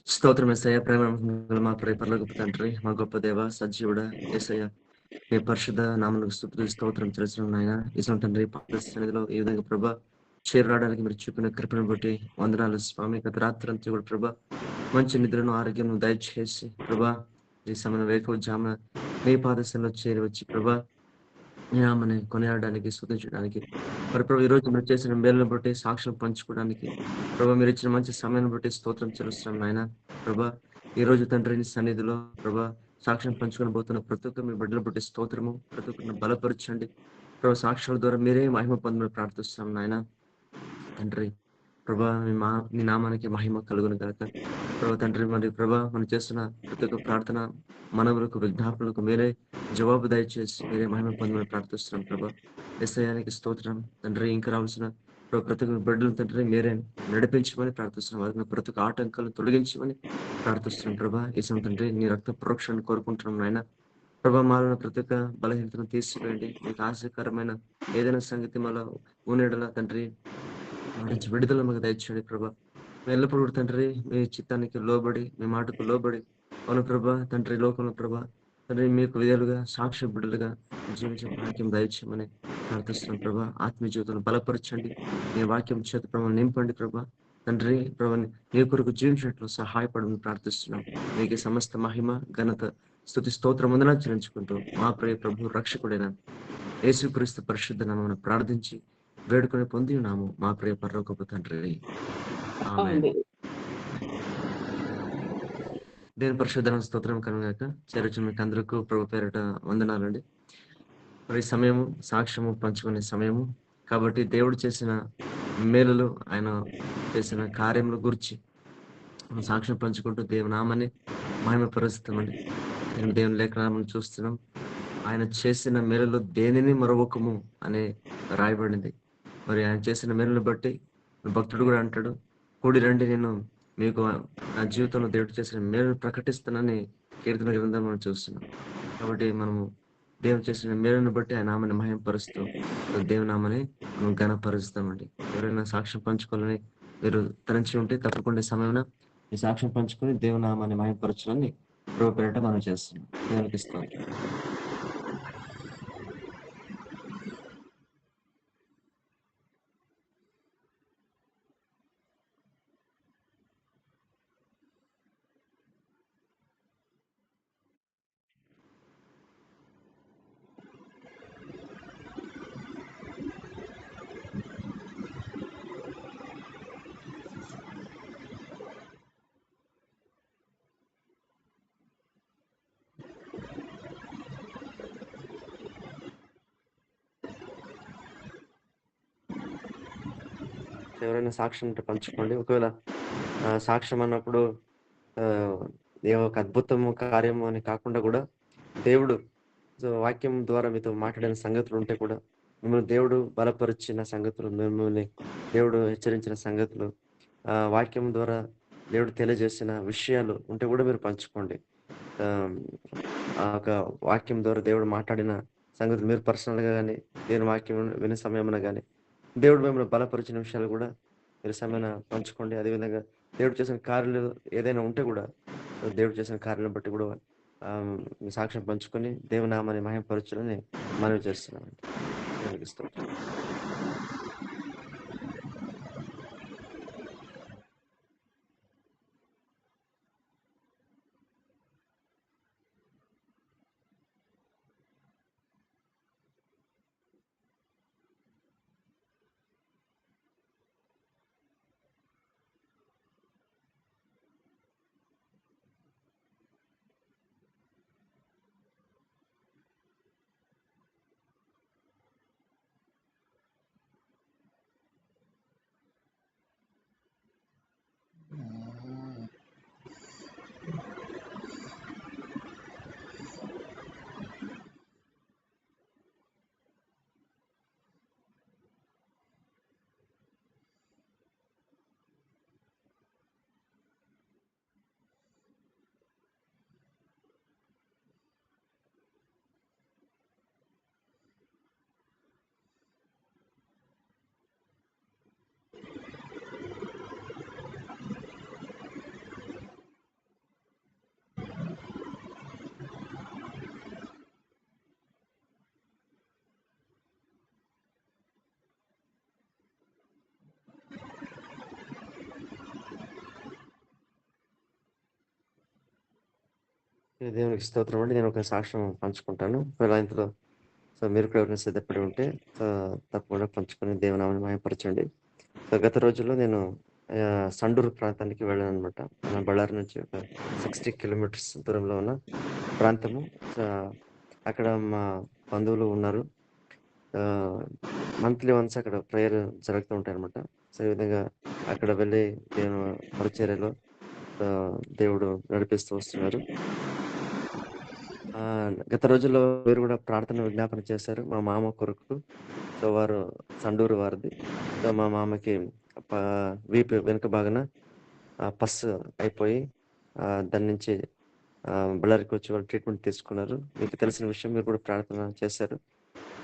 స్తోత్రం యేసయ్య. ప్రేమ నమ్మకముగల మా పరలోకపు తండ్రి, మా గొప్ప దేవ, సజీవుడా యేసయ్య, మీ పరిశుద్ధ నామమునకు స్తుతులు, స్తోత్రం చెల్లిస్తున్నాం నాయన. యేసు తండ్రి పాద సన్నిధిలో ఈ విధంగా ప్రభా చేరురావడానికి మీరు చూపిన కృపను బట్టి వందనాలు స్వామి. గత రాత్రంతా కూడా ప్రభా మంచి నిద్రను, ఆరోగ్యం దయచేసి ప్రభా ఈ సమయం వేకువజామున మీ పాద సన్నిధిలో చేరి వచ్చి ప్రభా మీ నామముని కొనియాడడానికి, స్తుతించడానికి మరి ప్రభు ఈరోజు మీరు చేసిన మేలును బట్టి సాక్ష్యం పంచుకోవడానికి ప్రభా మీరు ఇచ్చిన మంచి సమయాన్ని బట్టి స్తోత్రం చెల్లిస్తున్నాం నాయన. ప్రభా ఈరోజు తండ్రి నీ సన్నిధిలో ప్రభా సాక్ష్యం పంచుకొని పోతున్న ప్రతి ఒక్క మీ బిడ్డలు బట్టి స్తోత్రము, ప్రతి ఒక్కరిని బలపరచండి ప్రభా. సాక్ష్యాల ద్వారా మీరే మహిమ పొందమని ప్రార్థిస్తున్నాం నాయన. తండ్రి ప్రభా మీ నామానికి మహిమ కలుగును గాక. ప్రభా తండ్రి మరి ప్రభా మనం చేస్తున్న ప్రతి ఒక్క ప్రార్థన మనవులకు విజ్ఞాపనలకు మీరే జవాబు దయచేసి మీరే మహిమ పొందమని ప్రార్థిస్తున్నాం ప్రభా. యేసయ్యానికి స్తోత్రం తండ్రి. ఇంకా రావాల్సిన ప్రభా ప్రతి ఒక్క బిడ్డలను తండ్రి మీరే నడిపించమని ప్రార్థిస్తున్నాం. వారికి ప్రతి ఒక్క ఆటంకాలను తొలగించమని ప్రార్థిస్తున్నాం ప్రభా. యేసు తండ్రి నీ రక్త ప్రోక్షణ కోరుకుంటున్నాం నాయన. ప్రభా మాలో ప్రతి ఒక్క బలహీనతను తీసివేయండి. మీకు ఆశకరమైన ఏదైనా సంగతి మాలో ఉన్నడల తండ్రి వాటి నుంచి విడుదల మాకు దయచేయండి ప్రభా. మేము ఎల్లప్పుడూ కూడా తండ్రి మీ చిత్తానికి లోబడి, మీ మాటకు లోబడి అవును ప్రభా తండ్రి లోకంలో ప్రభా తండ్రి మీకు విధాలుగా సాక్ష్య బిడ్డలుగా జీవించే భాగ్యం దయచేయమని ప్రార్థిస్తున్నాం ప్రభా. ఆత్మీయ జీవితంలో బలపరచండి. మీ వాక్యం చేత ప్రభావం నింపండి ప్రభా. తండ్రి ప్రభా నీ కొరకు జీవించినట్లు సహాయపడమని ప్రార్థిస్తున్నాం. మీకు సమస్త మహిమ ఘనత స్తుతి స్తోత్రం వందనాలు చెల్లించుకుంటూ మా ప్రియ ప్రభు రక్షకుడైన యేసుక్రీస్తు పరిశుద్ధ నామమున ప్రార్థించి వేడుకొని పొంది ఉన్నాము మా ప్రియ పరలోకపు తండ్రి. ఆమేన్. ఆమేన్. దేవుని పరిశుద్ధ నామ స్తోత్రం కలుగుగాక. చేరొచ్చిన మీకు అందరికీ ప్రభు పేరిట వందనాలండి. మరి ఈ సమయము సాక్ష్యము పంచుకునే సమయము కాబట్టి దేవుడు చేసిన మేలులు, ఆయన చేసిన కార్యముల గురించి మనం సాక్ష్యం పంచుకుంటూ దేవుని నామాన్ని మహిమపరుస్తామండి. దేవుని లేఖనాలను చూస్తున్నాం. ఆయన చేసిన మేలులో దేనిని మరొకము అని రాయబడింది. మరి ఆయన చేసిన మేలును బట్టి భక్తుడు కూడా అంటాడు, కూడి రండి నేను మీకు నా జీవితంలో దేవుడు చేసిన మేలును ప్రకటిస్తానని కీర్తన గ్రంథం మనం చూస్తున్నాం. కాబట్టి మనము దేవుడు చేసిన మేలును బట్టి ఆయన నామాన్ని మహిమపరుస్తూ దేవుని నామాన్ని మనం ఘనపరుస్తామండి. ఎవరైనా సాక్ష్యం పంచుకోవాలని మీరు తలంచి ఉంటే తప్పకుండా ఈ సమయంలో ఈ సాక్ష్యం పంచుకొని దేవుని నామాన్ని మహిమపరచాలని ప్రభు పేరిట మనం చేస్తున్నాం. దేవునికి స్తోత్రం. ఎవరైనా సాక్ష్యం ఉంటే పంచుకోండి. ఒకవేళ సాక్ష్యం అన్నప్పుడు ఏవో ఒక అద్భుతము కార్యము అని కాకుండా కూడా దేవుడు వాక్యం ద్వారా మీతో మాట్లాడిన సంగతులు ఉంటే కూడా మిమ్మల్ని దేవుడు బలపరిచిన సంగతులు, మిమ్మల్ని దేవుడు హెచ్చరించిన సంగతులు, వాక్యం ద్వారా దేవుడు తెలియజేసిన విషయాలు ఉంటే కూడా మీరు పంచుకోండి. ఆ యొక్క వాక్యం ద్వారా దేవుడు మాట్లాడిన సంగతులు మీరు పర్సనల్‌గా గాని, దేవుని వాక్యం వినే సమయమున గాని, దేవుడు మిమ్మల్ని బలపరిచిన విషయాలు కూడా మీరు సమయాన పంచుకోండి. అదేవిధంగా దేవుడు చేసిన కార్యాలు ఏదైనా ఉంటే కూడా దేవుడు చేసిన కార్యాలను బట్టి కూడా మీ సాక్ష్యం పంచుకొని దేవుని నామాన్ని మహిమపరచాలని మనవి చేస్తున్నామండి. దేవునికి స్తోత్రం. దేవునికి స్తోత్రం అండి. నేను ఒక సాక్ష్యం పంచుకుంటాను. ఒకవేళ ఇందులో మీరు కూడా ఎవరైనా సిద్ధపడి ఉంటే తప్పకుండా పంచుకొని దేవునామాన్ని మహిమపరచండి. గత రోజుల్లో నేను సండూరు ప్రాంతానికి వెళ్ళాననమాట. మన బళ్ళారి నుంచి ఒక 60 కిలోమీటర్స్ దూరంలో ఉన్న ప్రాంతము. సో, అక్కడ మా బంధువులు ఉన్నారు. మంత్లీ వన్స్ అక్కడ ప్రేయర్ జరుగుతూ ఉంటాయనమాట. సో, ఈ విధంగా అక్కడ వెళ్ళి దేవుని పరిచర్యలో దేవుడు నడిపిస్తూ వస్తున్నారు. గత రోజుల్లో మీరు కూడా ప్రార్థన విజ్ఞాపన చేశారు మా మామ కొరకు. సో, వారు సండూరు వారిది. సో, మా మామకి ప వీపు వెనుక భాగాన పస్ అయిపోయి దాని నుంచి బళ్ళారికి వచ్చి వాళ్ళు ట్రీట్మెంట్ తీసుకున్నారు. మీకు తెలిసిన విషయం, మీరు కూడా ప్రార్థన చేశారు.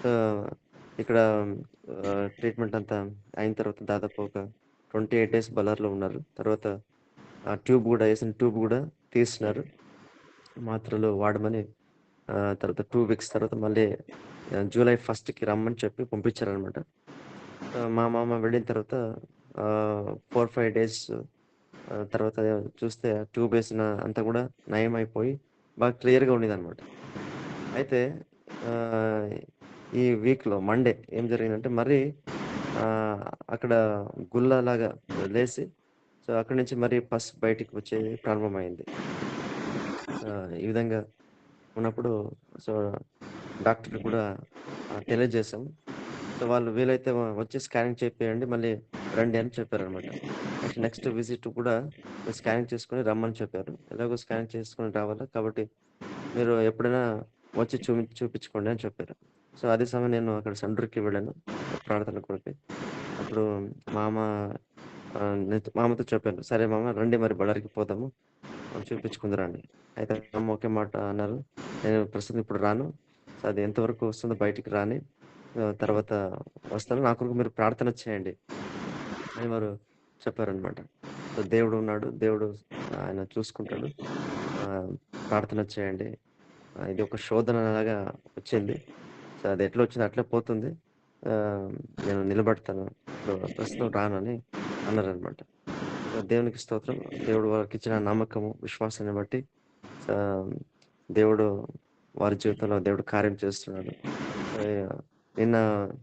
సో, ఇక్కడ ట్రీట్మెంట్ అంతా అయిన తర్వాత దాదాపు ఒక 28 డేస్ బళ్ళారిలో ఉన్నారు. తర్వాత ఏసిన ట్యూబ్ కూడా తీసినారు. మాత్రలు వాడమని తర్వాత 2 వీక్స్ తర్వాత మళ్ళీ జూలై 1కి రమ్మని చెప్పి పంపించారనమాట. మా మామ వెళ్ళిన తర్వాత 4, 5 డేస్ తర్వాత చూస్తే ట్యూబ్ వేసిన అంతా కూడా నయం అయిపోయి బాగా క్లియర్‌గా ఉండేదనమాట. అయితే ఈ వీక్‌లో మండే ఏం జరిగిందంటే మరీ అక్కడ గుల్లలాగా లేసి, సో, అక్కడి నుంచి మరీ పస్ బయటికి వచ్చేది ప్రారంభమైంది. ఈ విధంగా ఉన్నప్పుడు సో, డాక్టర్‌కి కూడా తెలియజేశాం. సో, వాళ్ళు వీలైతే వచ్చి స్కానింగ్ చేపియండి, మళ్ళీ రండి అని చెప్పారనమాట. నెక్స్ట్ విజిట్ కూడా స్కానింగ్ చేసుకొని రమ్మని చెప్పారు. ఎలాగో స్కానింగ్ చేసుకొని రావాలా కాబట్టి మీరు ఎప్పుడైనా వచ్చి చూపించుకోండి అని చెప్పారు. సో, అదే సమయం నేను అక్కడ సండూరుకి వెళ్ళాను ప్రార్థన కొరకై. అప్పుడు మామ మామతో చెప్పాను. సరే మామ రండి మరి బళ్ళారికి పోదాము, చూపించుకుందురండి. అయితే అమ్మ ఒకే మాట అన్నారు. నేను ప్రస్తుతం ఇప్పుడు రాను. సో, అది ఎంతవరకు వస్తుందో బయటికి రాని, తర్వాత వస్తాను. నా కొరకు మీరు ప్రార్థన చేయండి అని వారు చెప్పారనమాట. సో, దేవుడు ఉన్నాడు. దేవుడు ఆయన చూసుకుంటాడు. ప్రార్థన చేయండి. ఇది ఒక శోధనలాగా వచ్చింది. సో, అది ఎట్లా వచ్చిందో అట్లే పోతుంది. నేను నిలబడతాను. ప్రస్తుతం రానని అన్నారనమాట. సో, దేవునికి స్తోత్రం. దేవుడు వారికిచ్చిన నమ్మకము, విశ్వాసాన్ని బట్టి దేవుడు వారి జీవితంలో దేవుడు కార్యం చేస్తున్నాడు. నిన్న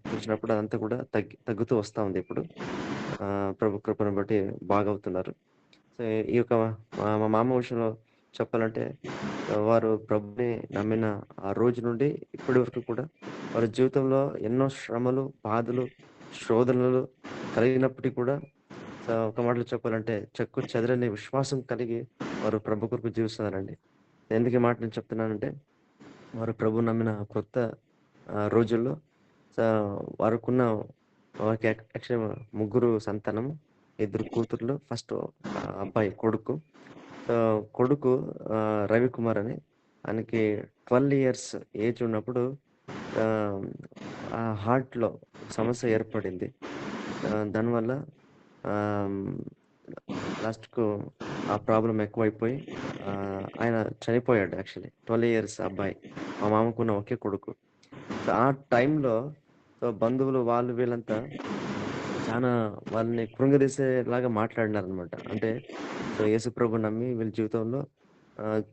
చూసినప్పుడు అదంతా కూడా తగ్గుతూ వస్తా ఉంది ఇప్పుడు. ప్రభు కృపను బట్టి బాగవుతున్నారు. సో, ఈ యొక్క మా మామ విషయంలో చెప్పాలంటే వారు ప్రభుని నమ్మిన ఆ రోజు నుండి ఇప్పటి వరకు కూడా వారి జీవితంలో ఎన్నో శ్రమలు, బాధలు, శోధనలు కలిగినప్పటికీ కూడా ఒక మాటలో చెప్పాలంటే చెక్కు చెదరని విశ్వాసం కలిగి వారు ప్రభు కొరకు జీవిస్తున్నారండి. ఎందుకు ఈ మాట నేను చెప్తున్నానంటే వారు ప్రభు నమ్మిన కొత్త రోజుల్లో వారికున్న యాక్చువల్లీ 3 సంతానం, 2 కూతుర్లు. ఫస్ట్ అబ్బాయి కొడుకు. కొడుకు రవికుమార్ అని, ఆయనకి 12 ఇయర్స్ ఏజ్ ఉన్నప్పుడు హార్ట్‌లో సమస్య ఏర్పడింది. దానివల్ల లాస్ట్‌కు ఆ ప్రాబ్లమ్ ఎక్కువైపోయి ఆయన చనిపోయాడు యాక్చువల్లీ. 12 ఇయర్స్ అబ్బాయి. మా మామకున్న ఒకే కొడుకు. సో, ఆ టైంలో బంధువులు వాళ్ళు వీళ్ళంతా చాలా వాళ్ళని కృంగదీసేలాగా మాట్లాడినారనమాట. అంటే సో, యేసుప్రభు నమ్మి వీళ్ళ జీవితంలో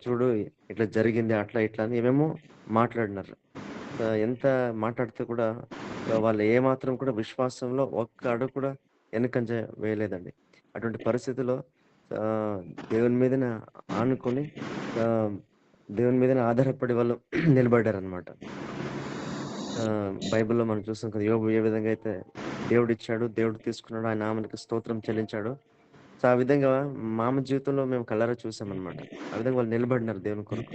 చూడు ఇట్లా జరిగింది, అట్లా ఇట్లా అని ఏమేమో మాట్లాడినారు. ఎంత మాట్లాడితే కూడా వాళ్ళు ఏమాత్రం కూడా విశ్వాసంలో ఒక్క అడుగు కూడా వెనకంజ వేయలేదండి. అటువంటి పరిస్థితిలో దేవుని మీదనే ఆనుకొని దేవుని మీదనే ఆధారపడి వాళ్ళు నిలబడ్డారనమాట. బైబిల్‌లో మనం చూస్తాం కదా, యోబు ఏ విధంగా అయితే దేవుడిచ్చాడు, దేవుడు తీసుకున్నాడు, ఆయన నామానికి స్తోత్రం చెల్లించాడు. సో, ఆ విధంగా మామ జీవితంలో మేము కళ్ళారా చూసామనమాట. ఆ విధంగా వాళ్ళు నిలబడినారు దేవుని కొరకు.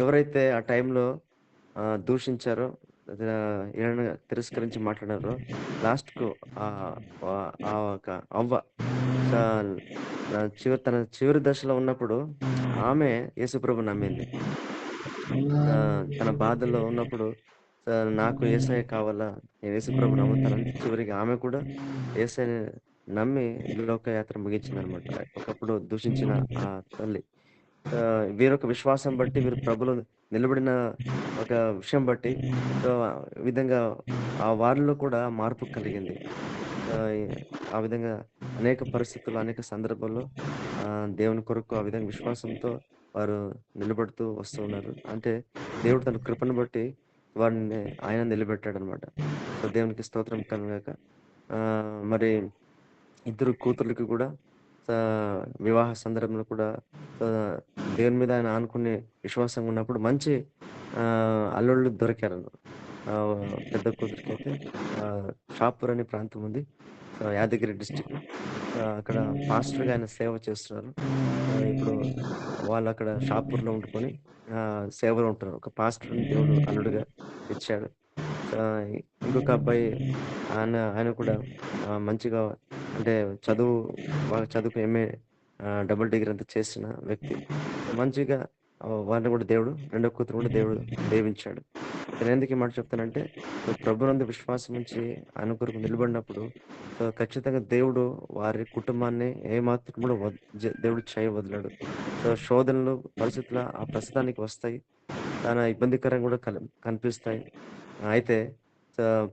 ఎవరైతే ఆ టైంలో దూషించారో, ఏమైనా తిరస్కరించి మాట్లాడారో లాస్ట్‌కు ఒక అవ్వ తన చివరి దశలో ఉన్నప్పుడు ఆమె యేసుప్రభుని నమ్మింది. తన బాధల్లో ఉన్నప్పుడు నాకు యేసయ్య కావాలా, నేను యేసుప్రభుని నమ్ముతానని చివరికి ఆమె కూడా యేసయ్యని నమ్మి లోకయాత్ర ముగించిందనమాట. ఒకప్పుడు దూషించిన ఆ తల్లి వీరొక విశ్వాసం బట్టి, వీరు ప్రభులో నిలబడిన ఒక విషయం బట్టి విధంగా వారిలో కూడా మార్పు కలిగింది. ఆ విధంగా అనేక పరిస్థితుల్లో, అనేక సందర్భాల్లో దేవుని కొరకు ఆ విధంగా విశ్వాసంతో వారు నిలబడుతూ వస్తూ ఉన్నారు. అంటే దేవుడు తన కృపను బట్టి వారిని ఆయన నిలబెట్టాడనమాట. సో, దేవునికి స్తోత్రం కలుగుగాక. మరి ఇద్దరు కూతుర్లకి కూడా వివాహ సందర్భంలో కూడా దేవుని మీద ఆయన ఆనుకుని విశ్వాసంగా ఉన్నప్పుడు మంచి అల్లుళ్ళు దొరికారు. పెద్ద కూతురికైతే షాపూర్ అనే ప్రాంతం ఉంది. యాదగిరి డిస్ట్రిక్ట్. అక్కడ పాస్టర్‌గా ఆయన సేవ చేస్తున్నారు. ఇప్పుడు వాళ్ళక్కడ షాపూర్‌లో ఉండుకొని సేవలో ఉంటున్నారు. ఒక పాస్టర్‌ని దేవుడు అల్లుడుగా ఇచ్చాడు. ఇంకొక అబ్బాయి ఆయన కూడా మంచిగా అంటే బాగా చదువుకొని ఎంఏ డబుల్ డిగ్రీ అంతా చేసిన వ్యక్తి. మంచిగా వారిని కూడా దేవుడు రెండో కూతురు కూడా దేవుడు దీవించాడు. నేనెందుకు ఈ మాట చెప్తానంటే, ప్రభువునందు విశ్వాసం ఉంచి ఆయన కొరకు నిలబడినప్పుడు ఖచ్చితంగా దేవుడు వారి కుటుంబాన్ని ఏమాత్రం కూడా దేవుడు వదలడు. శోధనలు, పరిస్థితులు ఆ ప్రస్తుతానికి వస్తాయి. చాలా ఇబ్బందికరంగా కూడా కనిపిస్తాయి. అయితే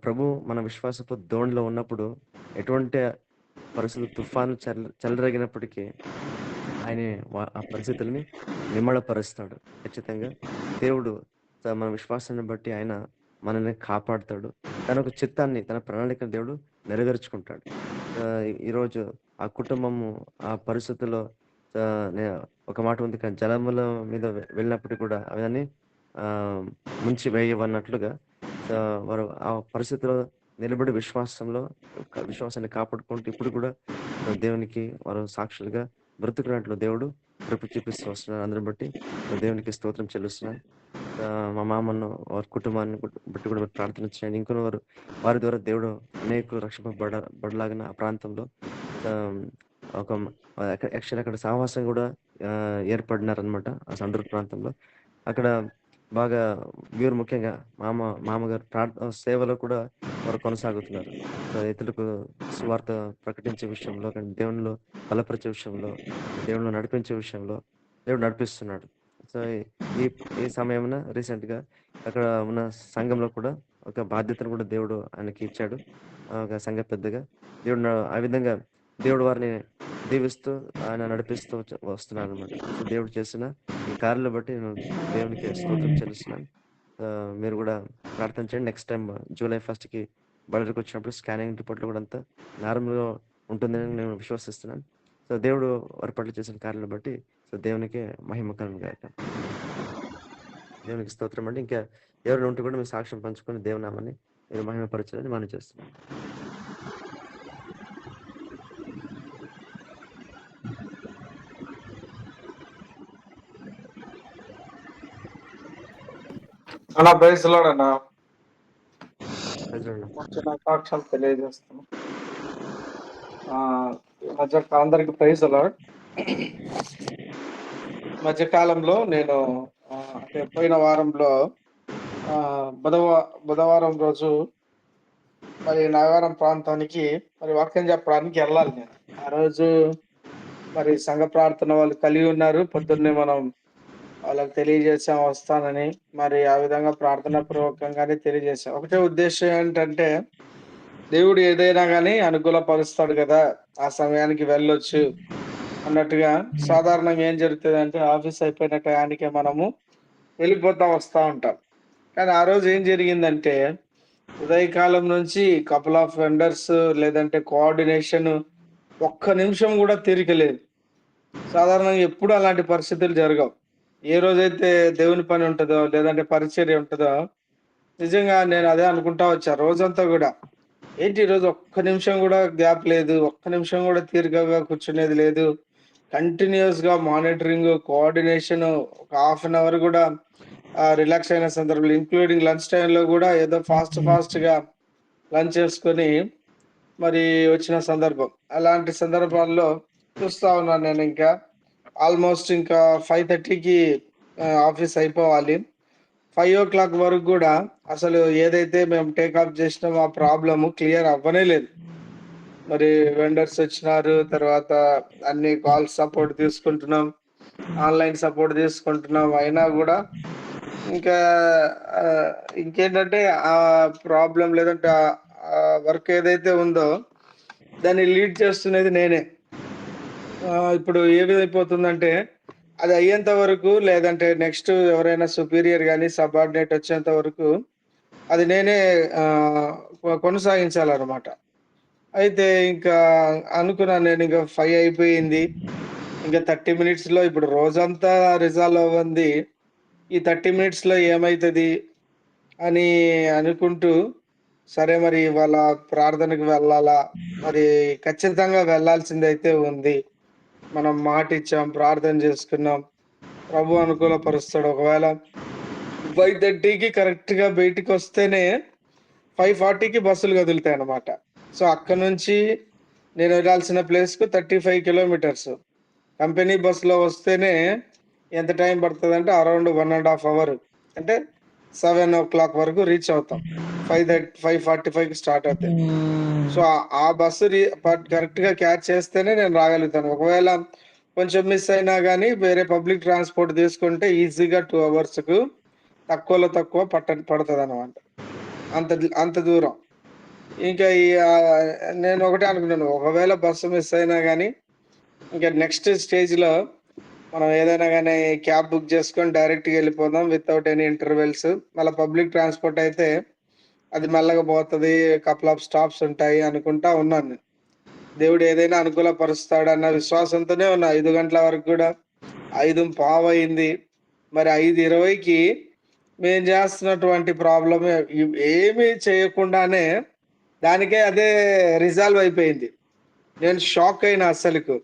ప్రభు మన విశ్వాసపు దోణిలో ఉన్నప్పుడు ఎటువంటి పరిస్థితులు తుఫాను చెలరేగినప్పటికీ ఆయన ఆ పరిస్థితుల్ని నిమ్మళపరుస్తాడు. ఖచ్చితంగా దేవుడు మన విశ్వాసాన్ని బట్టి ఆయన మనల్ని కాపాడుతాడు. తన ఒక చిత్తాన్ని, తన ప్రణాళికను దేవుడు నెరవేర్చుకుంటాడు. ఈరోజు ఆ కుటుంబము ఆ పరిస్థితుల్లో ఒక మాట ఉంది కానీ జలముల మీద వెళ్ళినప్పటికీ కూడా అవన్నీ ముంచి వేయవన్నట్లుగా వారు ఆ పరిస్థితిలో నిలబడి విశ్వాసాన్ని కాపాడుకుంటూ ఇప్పుడు కూడా దేవునికి వారు సాక్షులుగా బ్రతుకున్నట్లు దేవుడు కృప చూపిస్తూ వస్తున్నారు. అందరిని బట్టి దేవునికి స్తోత్రం చెల్లిస్తున్నాను. మా మామను వారి కుటుంబాన్ని బట్టి కూడా ప్రార్థన చేయండి. ఇంకొన వారి ద్వారా దేవుడు అనేకులు రక్షింపబడలాగిన ఆ ప్రాంతంలో ఒక యాక్చువల్లీ అక్కడ సాహసం కూడా ఏర్పడినారనమాట ఆ సండూరు ప్రాంతంలో. అక్కడ బాగా వీరు ముఖ్యంగా మామగారు సేవలో కూడా వారు కొనసాగుతున్నారు. ఇతరులకు సువార్త ప్రకటించే విషయంలో, కానీ దేవునిలో బలపరిచే విషయంలో, దేవునిలో నడిపించే విషయంలో దేవుడు నడిపిస్తున్నాడు. సో, ఈ సమయమున రీసెంట్‌గా అక్కడ ఉన్న సంఘంలో కూడా ఒక బాధ్యతను కూడా దేవుడు ఆయనకి ఇచ్చాడు. ఒక సంఘ పెద్దగా. ఆ విధంగా దేవుడు వారిని దీవిస్తూ ఆయన నడిపిస్తూ వస్తున్నారనమాట. సో, దేవుడు చేసిన ఈ కార్యాలను బట్టి నేను దేవునికి స్తోత్రం చెల్లిస్తున్నాను. మీరు కూడా ప్రార్థన చేయండి. నెక్స్ట్ టైమ్ జూలై 1కి బయటకు వచ్చినప్పుడు స్కానింగ్ రిపోర్ట్‌లో కూడా అంతా నార్మల్‌గా ఉంటుందని నేను విశ్వసిస్తున్నాను. సో, దేవుడు వారి పట్ల చేసిన కార్యాలను బట్టి దేవునికి మహిమ కలుగుగాక. దేవునికి స్తోత్రం అండి. ఇంకా ఎవరైనా ఉంటే కూడా మీరు సాక్ష్యం పంచుకొని దేవుని నామాన్ని మీరు మహిమపరచాలని మనం చేస్తున్నాం. అన్నా ప్రైజ్ లార్డ్ అన్నా. వచ్చిన సాక్ష్యాలు తెలియజేస్తాను. అందరికి ప్రైజ్ లార్డ్. మధ్యకాలంలో నేను అంటే పోయిన వారంలో బుధవారం రోజు మరి నాగారం ప్రాంతానికి మరి వాక్యం చెప్పడానికి వెళ్ళాలి నేను. ఆ రోజు మరి సంఘ ప్రార్థన వాళ్ళు కలిగి ఉన్నారు. పొద్దున్నే మనం వాళ్ళకి తెలియజేసాం వస్తానని. మరి ఆ విధంగా ప్రార్థనా పూర్వకంగానే తెలియజేసాం. ఒకటే ఉద్దేశం ఏంటంటే దేవుడు ఏదైనా కానీ అనుకూలపరుస్తాడు కదా, ఆ సమయానికి వెళ్ళొచ్చు అన్నట్టుగా. సాధారణంగా ఏం జరుగుతుంది అంటే ఆఫీస్ అయిపోయిన టయానికే మనము వస్తూ ఉంటాం. కానీ ఆ రోజు ఏం జరిగిందంటే ఉదయకాలం నుంచి కపుల్ ఆఫ్ వెండర్స్ లేదంటే కోఆర్డినేషన్ ఒక్క నిమిషం కూడా తీరికలేదు. సాధారణంగా ఎప్పుడు అలాంటి పరిస్థితులు జరగవు. ఏ రోజైతే దేవుని పని ఉంటుందో లేదంటే పరిచర్య ఉంటుందో నిజంగా నేను అదే అనుకుంటా వచ్చా రోజంతా కూడా. ఏంటి ఈరోజు ఒక్క నిమిషం కూడా గ్యాప్ లేదు, ఒక్క నిమిషం కూడా తీరికగా కూర్చునేది లేదు. కంటిన్యూస్ గా మానిటరింగ్, కోఆర్డినేషన్, ఒక హాఫ్ అన్ అవర్ కూడా రిలాక్స్ అయిన సందర్భంలో, ఇంక్లూడింగ్ లంచ్ టైంలో కూడా ఏదో ఫాస్ట్ గా లంచ్ చేసుకొని మరి వచ్చిన సందర్భం. అలాంటి సందర్భాల్లో చూస్తా ఉన్నాను నేను. ఇంకా ఆల్మోస్ట్ ఇంకా 5:30కి ఆఫీస్ అయిపోవాలి. 5:00 వరకు కూడా అసలు ఏదైతే మేము టేకాఫ్ చేసినామో ఆ ప్రాబ్లము క్లియర్ అవ్వనే లేదు. మరి వెండర్స్ వచ్చినారు, తర్వాత అన్ని కాల్స్ సపోర్ట్ తీసుకుంటున్నాం, ఆన్లైన్ సపోర్ట్ తీసుకుంటున్నాం. అయినా కూడా ఇంకా ఇంకేంటంటే ఆ ప్రాబ్లం లేదంటే ఆ వర్క్ ఏదైతే ఉందో దాన్ని లీడ్ చేస్తున్నది నేనే. ఇప్పుడు ఏ విధమైపోతుందంటే అది అయ్యేంత వరకు లేదంటే నెక్స్ట్ ఎవరైనా సుపీరియర్ గాని, సబార్డినేట్ వచ్చేంత వరకు అది నేనే కొనసాగించాలనమాట. అయితే ఇంకా అనుకున్నాను నేను, ఇంక 5 అయిపోయింది. ఇంక 30 మినిట్స్‌లో ఇప్పుడు రోజంతా రిజాల్వ్ అవ్వంది. ఈ 30 మినిట్స్‌లో ఏమైతది అని అనుకుంటూ, సరే మరి ఇవాళ ప్రార్థనకి వెళ్ళాలా? మరి ఖచ్చితంగా వెళ్ళాల్సిందైతే ఉంది. మనం మాటిచ్చాం, ప్రార్థన చేసుకున్నాం. ప్రభు అనుకూలపరుస్తాడు. ఒకవేళ 5:30కి కరెక్ట్‌గా బయటికొస్తేనే 5:40కి బస్సులు కదులుతాయన్నమాట. సో, అక్కడి నుంచి నేను వెళ్ళాల్సిన ప్లేస్‌కు 35 కిలోమీటర్స్. కంపెనీ బస్‌లో వస్తేనే ఎంత టైం పడతదంటే అరౌండ్ 1 ½ అవర్. అంటే 7:00 వరకు రీచ్ అవుతాం. 5:45కి స్టార్ట్ అవుతాయి. సో, ఆ బస్సు కరెక్ట్‌గా క్యాచ్ చేస్తేనే నేను రాగలుగుతాను. ఒకవేళ కొంచెం మిస్ అయినా గాని వేరే పబ్లిక్ ట్రాన్స్‌పోర్ట్ తీసుకుంటే ఈజీగా 2 అవర్స్‌కు తక్కువలో తక్కువ పడతదనమాట. అంత దూరం. ఇంకా నేను ఒకటే అనుకున్నాను. ఒకవేళ బస్సు మిస్ అయినా గాని, ఇంకా నెక్స్ట్ స్టేజ్‌లో మనం ఏదైనా గాని క్యాబ్ బుక్ చేసుకొని డైరెక్ట్‌గా వెళ్ళిపోదాం వితౌట్ ఎనీ ఇంటర్వెల్స్. మళ్ళా పబ్లిక్ ట్రాన్స్‌పోర్ట్ అయితే అది మెల్లగా పోతది. కపుల్ ఆఫ్ స్టాప్స్ ఉంటాయి అనుకుంటా ఉన్నాను నేను. దేవుడు ఏదైనా అనుకూలపరుస్తాడన్న విశ్వాసంతోనే ఉన్నా. 5 గంటల వరకు గూడా 5:15 అయింది. మరి 5:20కి మేము చేస్తున్నటువంటి ప్రాబ్లమ్ ఏమీ చేయకుండానే దానికే అదే రిజాల్వ్ అయిపోయింది. నేను షాక్ అయినా అస్సలకు.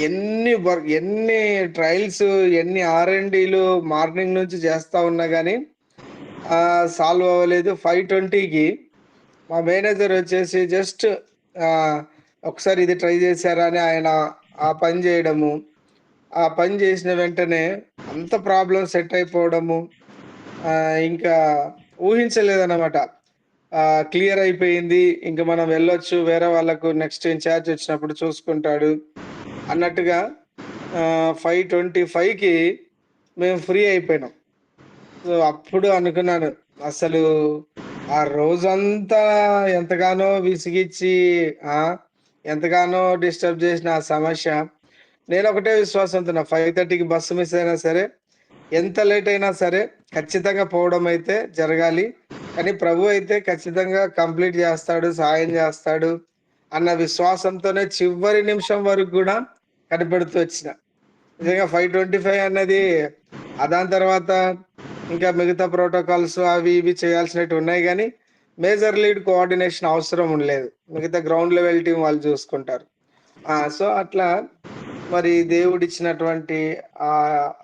ఎన్ని ట్రయల్స్, ఎన్ని ఆర్&డీలు మార్నింగ్ నుంచి చేస్తా ఉన్నా గాని సాల్వ్ అవ్వలేదు. 5:20కి మా మేనేజర్ వచ్చేసి జస్ట్ ఒకసారి ఇది ట్రై చేశారా అని ఆయన ఆ పని చేయడము. ఆ పని చేసిన వెంటనే అంత ప్రాబ్లమ్ సెట్ అయిపోవడము. ఇంకా ఊహించలేదన్నమాట. క్లియర్ అయిపోయింది. ఇంక మనం వెళ్ళొచ్చు. వేరే వాళ్ళకు నెక్స్ట్ ఇన్‌చార్జ్ వచ్చినప్పుడు చూసుకుంటాడు అన్నట్టుగా 5:25కి మేము ఫ్రీ అయిపోయినాం. సో, అప్పుడు అనుకున్నాను. అసలు ఆ రోజంతా ఎంతగానో విసిగిచ్చి ఆ! ఎంతగానో డిస్టర్బ్ చేసిన ఆ సమస్య, నేనొకటే విశ్వాసంతో ఉన్నా. 5:30కి బస్సు మిస్ అయినా సరే, ఎంత లేట్ అయినా సరే ఖచ్చితంగా పోవడం అయితే జరగాలి. కానీ ప్రభు అయితే ఖచ్చితంగా కంప్లీట్ చేస్తాడు, సహాయం చేస్తాడు అన్న విశ్వాసంతోనే చివరి నిమిషం వరకు గూడా కనిపెడుతూ వచ్చిన. నిజంగా 5:25 అన్నది దాని తర్వాత ఇంకా మిగతా ప్రోటోకాల్స్ అవి ఇవి చేయాల్సినవి ఉన్నాయి గానీ, మేజర్ లీడ్ కోఆర్డినేషన్ అవసరం ఉండలేదు. మిగతా గ్రౌండ్ లెవెల్ టీమ్ వాళ్ళు చూసుకుంటారు. సో, అట్లా మరి దేవుడిచ్చినటువంటి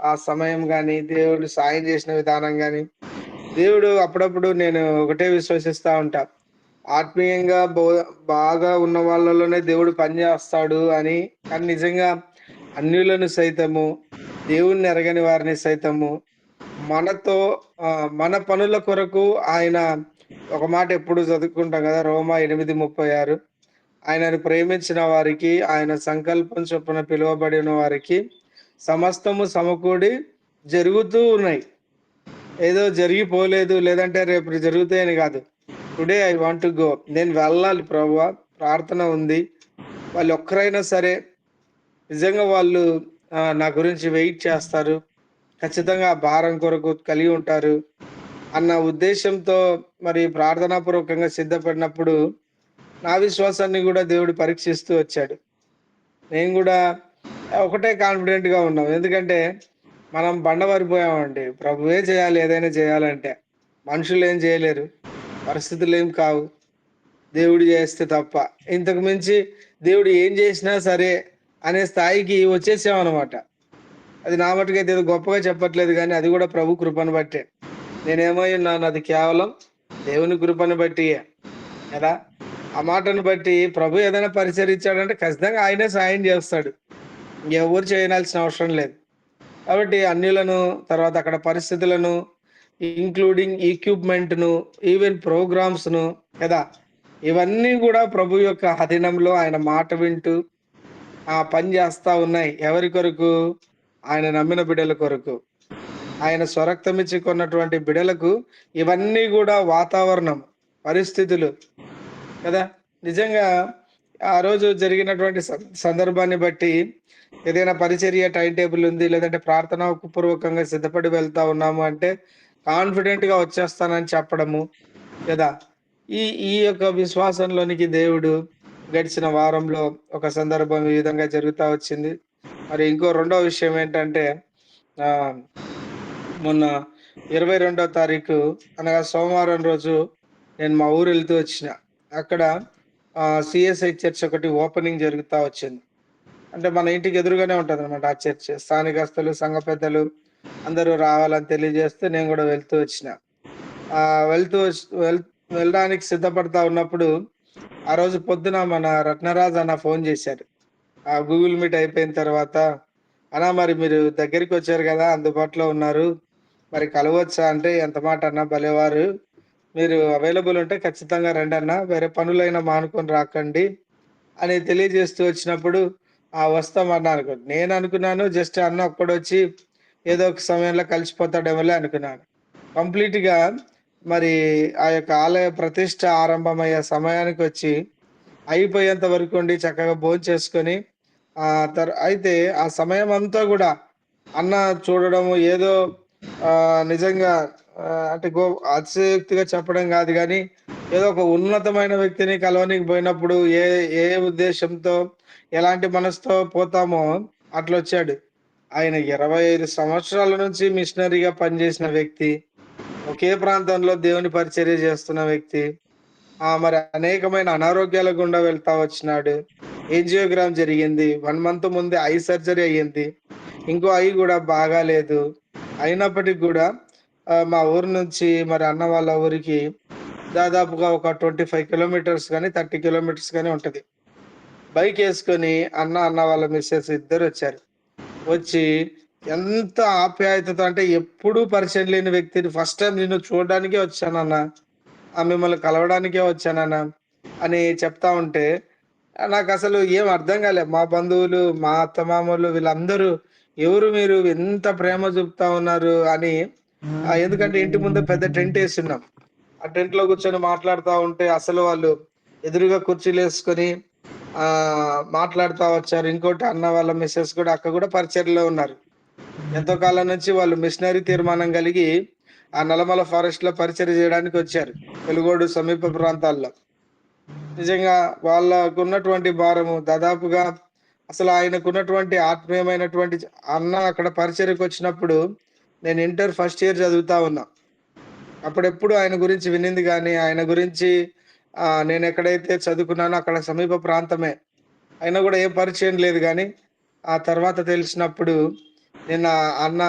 ఆ సమయం గాని, దేవుడు సాయం చేసిన విధానం గాని, దేవుడు అప్పుడప్పుడు నేను ఒకటే విశ్వసిస్తా ఉంటా. ఆత్మీయంగా బాగా ఉన్న వాళ్ళలోనే దేవుడు పనిచేస్తాడు అని. కానీ నిజంగా అన్యులను సైతము, దేవుణ్ణి ఎరగని వారిని సైతము మనతో మన పనుల కొరకు ఆయన ఒక మాట ఎప్పుడు చదువుకుంటాం కదా! రోమా 8:36 ఆయనను ప్రేమించిన వారికి, ఆయన సంకల్పం చొప్పున పిలువబడిన వారికి సమస్తము సమకూడి జరుగుతూ ఉన్నాయి. ఏదో జరిగిపోలేదు లేదంటే రేపు జరుగుతాయని కాదు. Today I want to go. నేను వెళ్ళాలి ప్రభువా! ప్రార్థన ఉంది. వాళ్ళు ఒక్కరైనా సరే నిజంగా వాళ్ళు నా గురించి వెయిట్ చేస్తారు. ఖచ్చితంగా ఆ భారం కొరకు కలిగి ఉంటారు అన్న ఉద్దేశ్యంతో మరి ప్రార్థనాపూర్వకంగా సిద్ధపడినప్పుడు నా విశ్వాసాన్ని గూడా దేవుడు పరీక్షిస్తూ వచ్చాడు. నేను గూడా ఒకటే కాన్ఫిడెంట్‌గా ఉన్నాం. ఎందుకంటే మనం బండబారిపోయామండి. ప్రభువే చేయాలి ఏదైనా చేయాలంటే. మనుషులేం చేయలేరు. పరిస్థితులేం కావు. దేవుడు చేస్తే తప్ప. ఇంతకు మించి దేవుడు ఏం చేసినా సరే అనే స్థాయికి వచ్చేసామనమాట. అది నా మట్టుకైతే ఏదో గొప్పగా చెప్పట్లేదు గానీ, అది గూడా ప్రభు కృపను బట్టే. నేనేమై ఉన్నాను అది కేవలం దేవుని కృపను బట్టియే కదా! ఆ మాటను బట్టి ప్రభు ఏదైనా పరిచయం ఖచ్చితంగా ఆయనే సహాయం జేస్తాడు. ఇంకెవ్వరు చేయనాల్సిన అవసరం లేదు. కాబట్టి అన్యులను, తర్వాత అక్కడ పరిస్థితులను, ఇంక్లూడింగ్ ఎక్విప్‌మెంట్‌ను, ఈవెన్ ప్రోగ్రామ్స్‌ను కదా! ఇవన్నీ గూడా ప్రభు యొక్క అధీనంలో ఆయన మాట వింటూ పని జేస్తా ఉన్నాయి. ఎవరి కొరకు? ఆయన నమ్మిన బిడ్డల కొరకు. ఆయన స్వరక్తమిచ్చి కొన్నటువంటి బిడలకు ఇవన్నీ గూడా వాతావరణం, పరిస్థితులు కదా! నిజంగా ఆ రోజు జరిగినటువంటి సందర్భాన్ని బట్టి ఏదైనా పరిచర్య టైం టేబుల్ ఉంది, లేదంటే ప్రార్థనా పూర్వకంగా సిద్ధపడి వెళ్తా ఉన్నాము అంటే కాన్ఫిడెంట్‌గా వచ్చేస్తానని చెప్పడము కదా! ఈ ఈ యొక్క విశ్వాసంలోనికి దేవుడు గడిచిన వారంలో ఒక సందర్భం ఈ విధంగా జరుగుతా వచ్చింది. మరి ఇంకో రెండో విషయం ఏంటంటే ఆహ్, మొన్న 22వ తారీఖు అనగా సోమవారం రోజు నేను మా ఊరెళ్తూ వచ్చిన. అక్కడ సీఎస్ఐ చర్చ్ ఒకటి ఓపెనింగ్ జరుగుతా వచ్చింది. అంటే మన ఇంటికి ఎదురుగానే ఉంటదనమాట ఆ చర్చ్. స్థానికస్తులు, సంఘ పెద్దలు అందరూ రావాలని తెలియజేస్తే నేను గూడా వెళ్తూ వచ్చిన. వెళ్తూ వచ్ వెల్ వెళ్ళడానికి సిద్ధపడతా ఉన్నప్పుడు, ఆ రోజు పొద్దున మన రత్నరాజు అన్న ఫోను జేశారు. గూగుల్ మీట్ అయిపోయిన తర్వాత, "అన్న మరి మీరు దగ్గరికొచ్చారు గదా! అందుబాటులో ఉన్నారు. మరి కలవచ్చా?" అంటే, "ఎంత మాటన్నా భలేవారు. మీరు అవైలబుల్ ఉంటే ఖచ్చితంగా రండన్నా. వేరే పనులైనా మానుకొని రాకండి" అని తెలియజేస్తూ వచ్చినప్పుడు, వస్తామన్నా అనుకోండి. నేననుకున్నాను జస్ట్ అన్న ఒక్కడొచ్చి ఏదో ఒక సమయంలో కలిసిపోతాడేమోలే అనుకున్నాను. కంప్లీట్‌గా మరి ఆ యొక్క ఆలయ ప్రతిష్ఠ ఆరంభమయ్యే సమయానికొచ్చి, అయిపోయేంత వరకు ఉండి చక్కగా భోంచేసుకొని అయితే ఆ సమయమంతా గూడా అన్న చూడడము ఏదో నిజంగా అంటే అతిశయోక్తిగా చెప్పడం గాదు గానీ, ఏదో ఒక ఉన్నతమైన వ్యక్తిని కలవనీకి బోయినప్పుడు ఏ ఉద్దేశ్యంతో, ఎలాంటి మనసుతో పోతామో అట్లొచ్చాడు. ఆయన 25 సంవత్సరాల నుంచి మిషనరీగా పనిజేసిన వ్యక్తి. ఒకే ప్రాంతంలో దేవుని పరిచర్య జేస్తున్న వ్యక్తి. మరి అనేకమైన అనారోగ్యాల గుండా వెళ్తా వచ్చినాడు. యాంజియోగ్రామ్ జరిగింది. 1 మంత్ ముందే ఐ సర్జరీ అయ్యింది. ఇంకో ఐ గూడా బాగాలేదు. అయినప్పటికి గూడా మా ఊరు నుంచి మరి అన్న వాళ్ళ ఊరికి దాదాపుగా ఒక 25 కిలోమీటర్స్ గాని, 30 కిలోమీటర్స్ గాని ఉంటది. బైకేసుకొని అన్న వాళ్ళ మిసెస్ ఇద్దరొచ్చారు. వచ్చి ఎంత ఆప్యాయతతో అంటే ఎప్పుడూ పరిచయం లేని వ్యక్తిని ఫస్ట్ టైమ్ నిన్ను చూడడానికే వచ్చానన్న. మిమ్మల్ని కలవడానికే వచ్చానన్న అని చెప్తా ఉంటే నాకసలు ఏం అర్థం కాలే. మా బంధువులు, మా అత్తమామలు వీళ్ళందరూ ఎవరు మీరు ఇంత ప్రేమ చూపుతా ఉన్నారు అని ఎందుకంటే ఇంటి ముందు పెద్ద టెంటేసున్నాం. ఆ టెంట్‌లో కూర్చొని మాట్లాడుతా ఉంటే అసలు వాళ్ళు ఎదురుగా కుర్చీలేసుకొని మాట్లాడుతా వచ్చారు. ఇంకోటి అన్న వాళ్ళ మిసెస్ కూడా అక్క కూడా పరిచర్యలో ఉన్నారు. ఎంతో కాలం నుంచి వాళ్ళు మిషనరీ తీర్మానం కలిగి ఆ నల్లమల ఫారెస్ట్‌లో పరిచర్య చేయడానికొచ్చారు. వెలుగోడు సమీప ప్రాంతాల్లో. నిజంగా వాళ్ళకున్నటువంటి భారము దాదాపుగా అసలు ఆయనకున్నటువంటి ఆత్మీయమైనటువంటి అన్న అక్కడ పరిచర్యకొచ్చినప్పుడు నేను ఇంటర్ ఫస్ట్ ఇయర్ చదువుతా ఉన్నా. అప్పుడెప్పుడు ఆయన గురించి వినింది గానీ, ఆయన గురించి నేనెక్కడైతే చదువుకున్నానో అక్కడ సమీప ప్రాంతమే. అయినా గూడా ఏ పరిచయం లేదు గానీ, ఆ తర్వాత తెలిసినప్పుడు నిన్న అన్న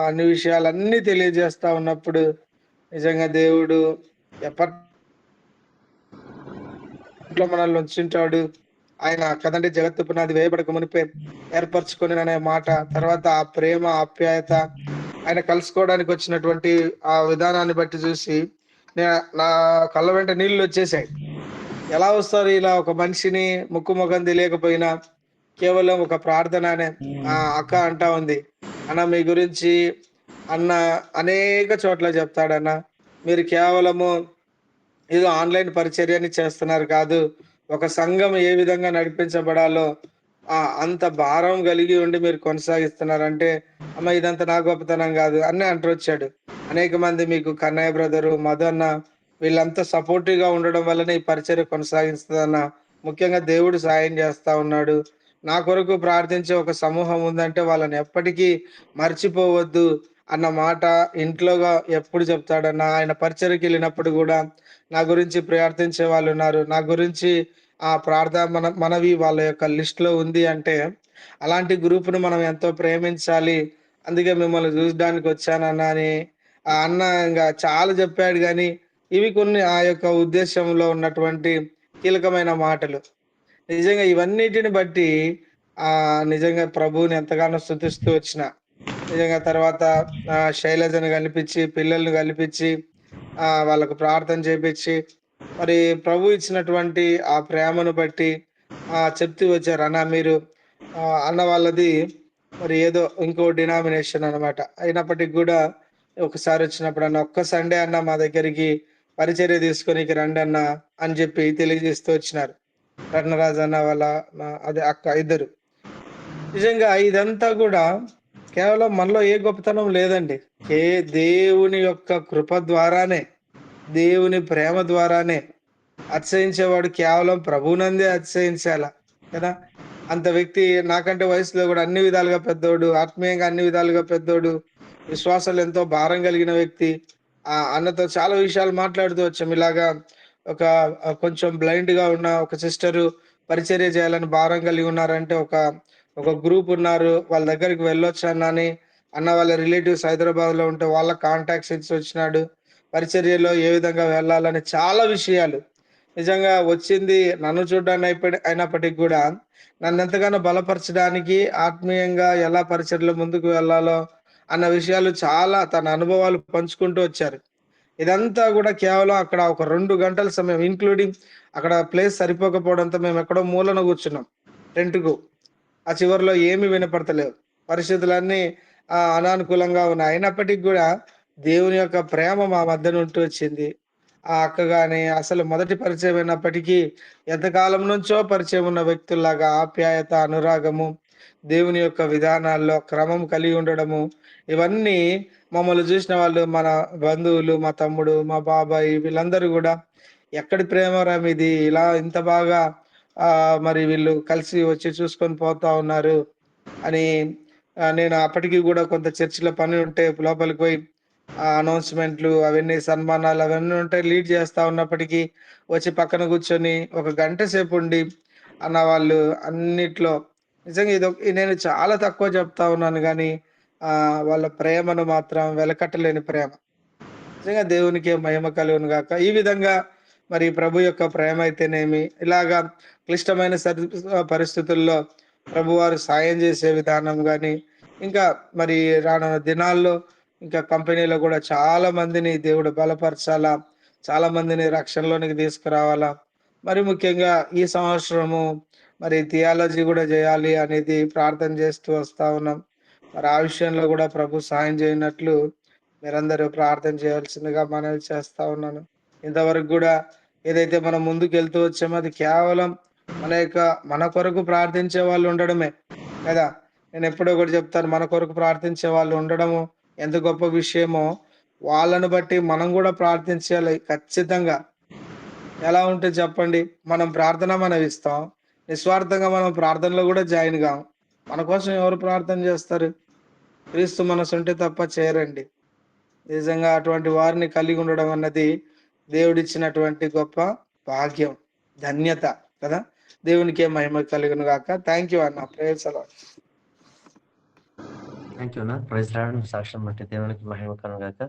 అన్ని విషయాలన్నీ తెలియజేస్తా ఉన్నప్పుడు నిజంగా దేవుడు ఎప్పట్లో మనల్ని ఉంచుంటాడు. ఆయన కదండీ జగత్తు పునాది వేయబడక మునిపే ఏర్పరచుకొనెననే మాట, తర్వాత ఆ ప్రేమ, ఆప్యాయత ఆయన కలుసుకోవడానికొచ్చినటువంటి ఆ విధానాన్ని బట్టి చూసి నా కళ్ళ వెంట నీళ్లొచ్చేసాయి. ఎలా వస్తారు ఇలా ఒక మనిషిని ముక్కు మొఖం తెలియకపోయినా కేవలం ఒక ప్రార్థన అనే అక్క అంటా ఉంది. "అన్న మీ గురించి అన్న అనేక చోట్ల చెప్తాడన్న. మీరు కేవలము ఏదో ఆన్‌లైన్ పరిచర్యని చేస్తున్నారు కాదు. ఒక సంఘం ఏ విధంగా నడిపించబడాలో అంత భారం కలిగి ఉండి మీరు కొనసాగిస్తున్నారంటే, అమ్మ ఇదంతా నా గొప్పతనం గాదు" అని అంటొచ్చాడు. అనేక మంది మీకు కన్నయ్య బ్రదరు, మధు అన్న వీళ్ళంతా సపోర్టివ్‌గా ఉండడం వల్లనే ఈ పరిచర్య కొనసాగిస్తదన్న. ముఖ్యంగా దేవుడు సాయం జేస్తా ఉన్నాడు. నా కొరకు ప్రార్థించే ఒక సమూహం ఉందంటే వాళ్ళని ఎప్పటికీ మర్చిపోవద్దు అన్న మాట ఇంట్లోగా ఎప్పుడు చెప్తాడన్న. ఆయన పరిచర్యకెళ్ళినప్పుడు గూడా నా గురించి ప్రార్థించే వాళ్ళున్నారు. నా గురించి మనవి వాళ్ళ యొక్క లిస్ట్‌లో ఉంది అంటే, అలాంటి గ్రూప్‌ని మనం ఎంతో ప్రేమించాలి. అందుకే మిమ్మల్ని చూడడానికొచ్చానన్నా అని ఆ అన్న ఇంగ చాలా జెప్పాడు గానీ, ఇవి కొన్ని ఆ యొక్క ఉద్దేశ్యంలో ఉన్నటువంటి కీలకమైన మాటలు. నిజంగా ఇవన్నిటిని బట్టి నిజంగా ప్రభువుని ఎంతగానో స్తుతిస్తూ వచ్చిన. నిజంగా తర్వాత శైలజను గలిపిచ్చి, పిల్లల్ని గలిపిచ్చి వాళ్ళకు ప్రార్థన చేపిచ్చి, మరి ప్రభు ఇచ్చినటువంటి ఆ ప్రేమను బట్టి చెప్తూ వచ్చారు. అన్న మీరు అన్న వాళ్ళది మరి ఏదో ఇంకో డినామినేషన్ అన్నమాట. అయినప్పటికి గూడా ఒకసారొచ్చినప్పుడు "అన్న ఒక్క సండే అన్న మా దగ్గరికి పరిచర్య తీసుకోనీకి రండన్నా" అని జెప్పి తెలియజేస్తూ వచ్చినారు. రత్నరాజ్ అన్న వాళ్ళ అదే అక్క ఇద్దరు. నిజంగా ఇదంతా కూడా కేవలం మనలో ఏ గొప్పతనం లేదండి. కే దేవుని యొక్క కృప ద్వారానే, దేవుని ప్రేమ ద్వారానే అతిశయించేవాడు కేవలం ప్రభువునందే అతిశయించాల కదా! అంత వ్యక్తి నాకంటే వయసులో గూడా అన్ని విధాలుగా పెద్దోడు, ఆత్మీయంగా అన్ని విధాలుగా పెద్దోడు, విశ్వాసాలు ఎంతో భారం కలిగిన వ్యక్తి. అన్నతో చాలా విషయాలు మాట్లాడుతూ వచ్చాం. ఇలాగా ఒక కొంచెం బ్లైండ్‌గా ఉన్న ఒక సిస్టరు పరిచర్య చేయాలని భారం కలిగి ఉన్నారంటే ఒక గ్రూప్ ఉన్నారు. వాళ్ళ దగ్గరికి వెళ్ళొచ్చన్నా అని అన్న వాళ్ళ రిలేటివ్స్ హైదరాబాద్‌లో ఉంటే వాళ్ళ కాంటాక్ట్స్ ఇచ్చొచ్చినాడు. పరిచర్యలో ఏ విధంగా వెళ్ళాలని చాలా విషయాలు. నిజంగా వచ్చింది నన్ను చూడ్డానికి అయినప్పటికి గూడా నన్నెంతగానో బలపరచడానికి, ఆత్మీయంగా ఎలా పరిచర్యలో ముందుకు వెళ్ళాలో అన్న విషయాలు చాలా తన అనుభవాలు పంచుకుంటూ వచ్చారు. ఇదంతా గూడా కేవలం అక్కడ ఒక 2 గంటల సమయం ఇంక్లూడింగ్ అక్కడ ప్లేస్ సరిపోకపోవడంతో మేమెక్కడో మూలన కూర్చున్నాం రెంట్‌కు. ఆ చివరలో ఏమి వినపడతలేవు. పరిస్థితులన్నీ అనానుకూలంగా ఉన్నాయి. అయినప్పటికి గూడా దేవుని యొక్క ప్రేమ మా మధ్యన ఉంటూ వచ్చింది. ఆ అక్క గాని అసలు మొదటి పరిచయం అయినప్పటికీ ఎంతకాలం నుంచో పరిచయం ఉన్న వ్యక్తుల్లాగా ఆప్యాయత, అనురాగము, దేవుని యొక్క విధానాల్లో క్రమం కలిగి ఉండడము, ఇవన్నీ మమ్మల్ని జూసిన వాళ్ళు మన బంధువులు, మా తమ్ముడు, మా బాబాయ్ వీళ్ళందరూ గూడా ఎక్కడి ప్రేమరా మీది ఇలా ఇంత బాగా మరి వీళ్ళు కలిసి వచ్చి చూసుకొని పోతా ఉన్నారు అని నేను అప్పటికి గూడా కొంత చర్చిలో పని ఉంటే లోపలికి పోయి అనౌన్స్‌మెంట్‌లు అవన్నీ సన్మానాలు అవన్నీ ఉంటే లీడ్ చేస్తా ఉన్నప్పటికీ వచ్చి పక్కన కూర్చొని ఒక గంట సేపుండి అన్న వాళ్ళు అన్నిట్లో నిజంగా నేను చాలా తక్కువ చెప్తా ఉన్నాను గానీ వాళ్ళ ప్రేమను మాత్రం వెలకట్టలేని ప్రేమ. నిజంగా దేవునికే మహిమ కలుగును గాక. ఈ విధంగా మరి ప్రభు యొక్క ప్రేమ అయితేనేమి, ఇలాగా క్లిష్టమైన పరిస్థితుల్లో ప్రభువారు సాయం జేసే విధానం గాని, ఇంకా మరి రానున్న దినాల్లో ఇంకా కంపెనీలో గూడా చాలా మందిని దేవుడు బలపరచాలా. చాలా మందిని రక్షణలోనికి తీసుకురావాలా. మరి ముఖ్యంగా ఈ సంవత్సరము మరి థియాలజీ గూడా జేయాలి అనేది ప్రార్థన జేస్తూ వస్తా ఉన్నాం. మరి ఆ విషయంలో గూడా ప్రభు సాయం జేయనట్లు మీరందరూ ప్రార్థన చేయాల్సిందిగా మనవి చేస్తా ఉన్నాను. ఇంతవరకు గూడా ఏదైతే మనం ముందుకెళ్తూ వచ్చామో అది కేవలం మన కొరకు ప్రార్థించే వాళ్ళు ఉండడమే కదా! నేనెప్పుడో ఒకటి చెప్తాను. మన కొరకు ప్రార్థించే వాళ్ళు ఉండడము ఎంత గొప్ప విషయమో, వాళ్ళని బట్టి మనం గూడా ప్రార్థించాలి ఖచ్చితంగా. ఎలా ఉంటది చెప్పండి? మనం ప్రార్థన మనమిస్తాం. నిస్వార్థంగా మనం ప్రార్థనలో గూడా జాయిన్ గాము. మన కోసం ఎవరు ప్రార్థన జేస్తారు? క్రీస్తు మనసుంటే తప్ప చేయరండి. నిజంగా అటువంటి వారిని కలిగి ఉండడం అన్నది దేవుడిచ్చినటువంటి గొప్ప భాగ్యం, ధన్యత కదా! దేవునికే మహిమ కలుగును గాక. థాంక్ యూ అన్న. Praise the Lord. Thank you అన్న. Praise Lord. సాక్ష్యం బట్టి దేవునికి మహిమ కలుగును గాక.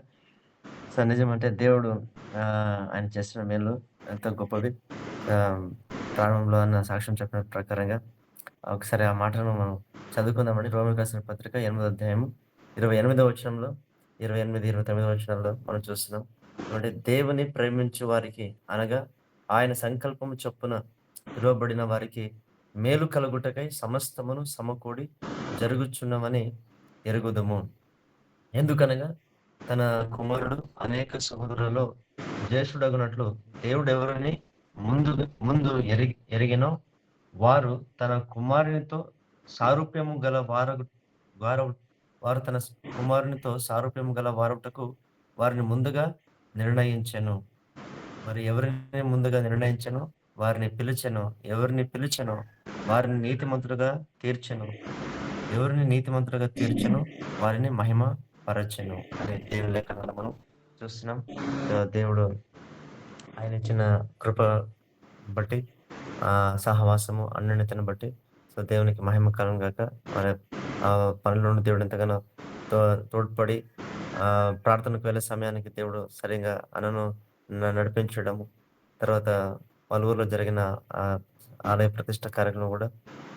సో నిజమంటే దేవుడు ఆయన చేసిన మేలు ఎంతో గొప్పవి. ప్రారంభంలో అన్న సాక్ష్యం చెప్పిన ప్రకారంగా ఒకసారి ఆ మాటలను మనం చదువుకుందామండి. రోమీయులకు రాసిన పత్రిక 8వ అధ్యాయము 28వ వచనంలో 28, 29వ వచనాల్లో మనం చూస్తున్నాం. అంటే దేవుని ప్రేమించు వారికి అనగా ఆయన సంకల్పము చొప్పున పిలువబడిన వారికి మేలు కలుగుటకై సమస్తమును సమకూడి జరుగుచున్నవని ఎరుగుదుము. ఎందుకనగా తన కుమారుడు అనేక సహోదరులలో జ్యేష్ఠుడగునట్లు దేవుడెవరిని ముందు ముందు ఎరిగినో వారు తన కుమారునితో సారూప్యము గల వారు తన కుమారునితో సారూప్యము గల వారుటకు వారిని ముందుగా నిర్ణయించెను. మరి ఎవరిని ముందుగా నిర్ణయించెనో వారిని పిలిచెను. ఎవరిని పిలిచెనో వారిని నీతిమంతులుగా తీర్చెను. ఎవరిని నీతిమంతులుగా తీర్చెనో వారిని మహిమ పరచెను అనే దేవుని లేఖనాలను మనం చూస్తున్నాం. దేవుడు ఆయన ఇచ్చిన కృప బట్టి సహవాసము అన్యోన్యతను బట్టి సో దేవునికి మహిమ కలుగును గాక. మరి పనుల నుండి దేవుడు ఎంతగానో తోడ్పడి ప్రార్థనకు వెళ్ళే సమయానికి దేవుడు సరిగా అనను నడిపించడము, తర్వాత పలువురిలో జరిగిన ఆలయ ప్రతిష్ట కార్యక్రమం కూడా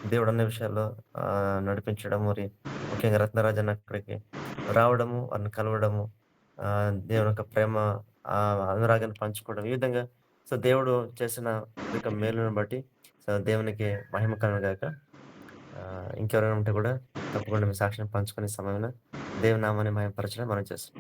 దేవుడు అన్ని విషయాల్లో నడిపించడం, మరి ముఖ్యంగా రత్నరాజ్ అన్న అక్కడికి రావడము, వారిని కలవడము, దేవుని యొక్క ప్రేమ అనురాగాన్ని పంచుకోవడం, ఈ విధంగా సో దేవుడు చేసిన మేలును బట్టి సో దేవునికి మహిమ కలుగును గాక. ఇంకెవరైనా ఉంటే కూడా తప్పకుండా మీ సాక్ష్యం పంచుకునే సమయంలో దేవుని నామాన్ని మహిమపరచడం మనం చేస్తాం.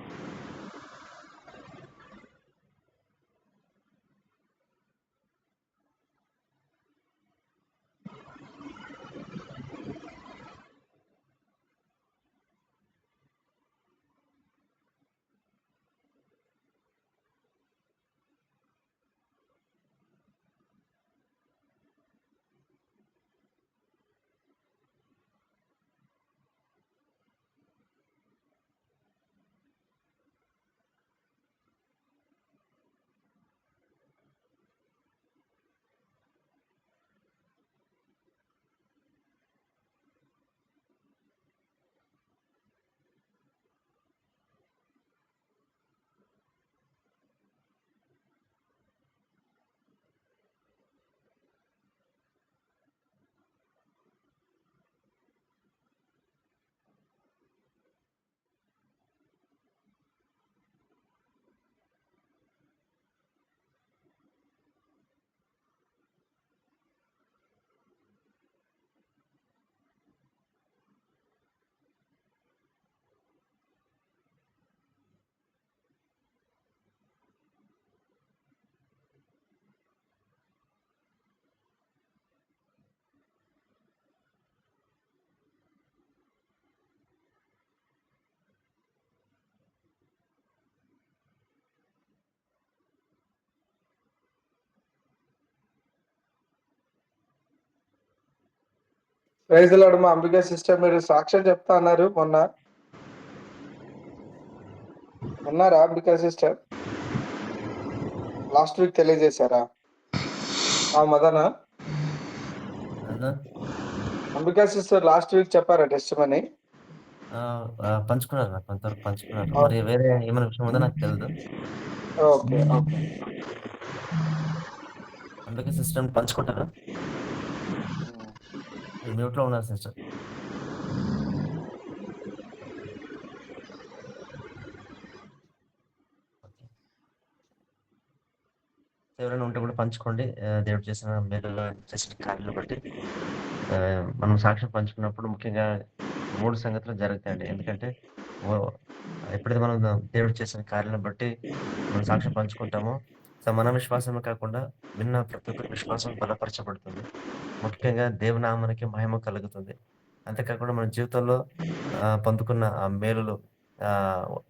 Praise Lord. మా అంబికా సిస్టర్ మీరు సాక్ష్యం చెప్తా అన్నారు మొన్న. ఉన్నారా అంబికా సిస్టర్? లాస్ట్ వీక్ తెలియజేశారా? మదన అన్నా అంబికా సిస్టర్ లాస్ట్ వీక్ చెప్పారా టెస్ట్ మనీ? పంచుకున్నారు, కొంతవరకు పంచుకున్నారు. మరి వేరే ఏమైనా విషయం ఉందో నాకు తెలియదు. Okay okay. అందుకే సిస్టర్ పంచుకుంటారా? మీరు మ్యూట్ లో ఉన్నారు సిస్టర్. ఎవరైనా ఉంటే కూడా పంచుకోండి. దేవుడు చేసిన మేలు చేసిన కార్యాలను బట్టి మనం సాక్ష్యం పంచుకున్నప్పుడు ముఖ్యంగా 3 సంగతులు జరుగుతాయండి. ఎందుకంటే ఎప్పుడైతే మనం దేవుడు చేసిన కార్యాలను బట్టి మనం సాక్ష్యం పంచుకుంటామో, సో మన విశ్వాసమే కాకుండా విన్న ప్రతి ఒక్కరి విశ్వాసం బలపరచబడుతుంది. ముఖ్యంగా దేవుని నామానికి మహిమ కలుగుతుంది. అంతేకాకుండా మన జీవితంలో పొందుకున్న ఆ మేలులు,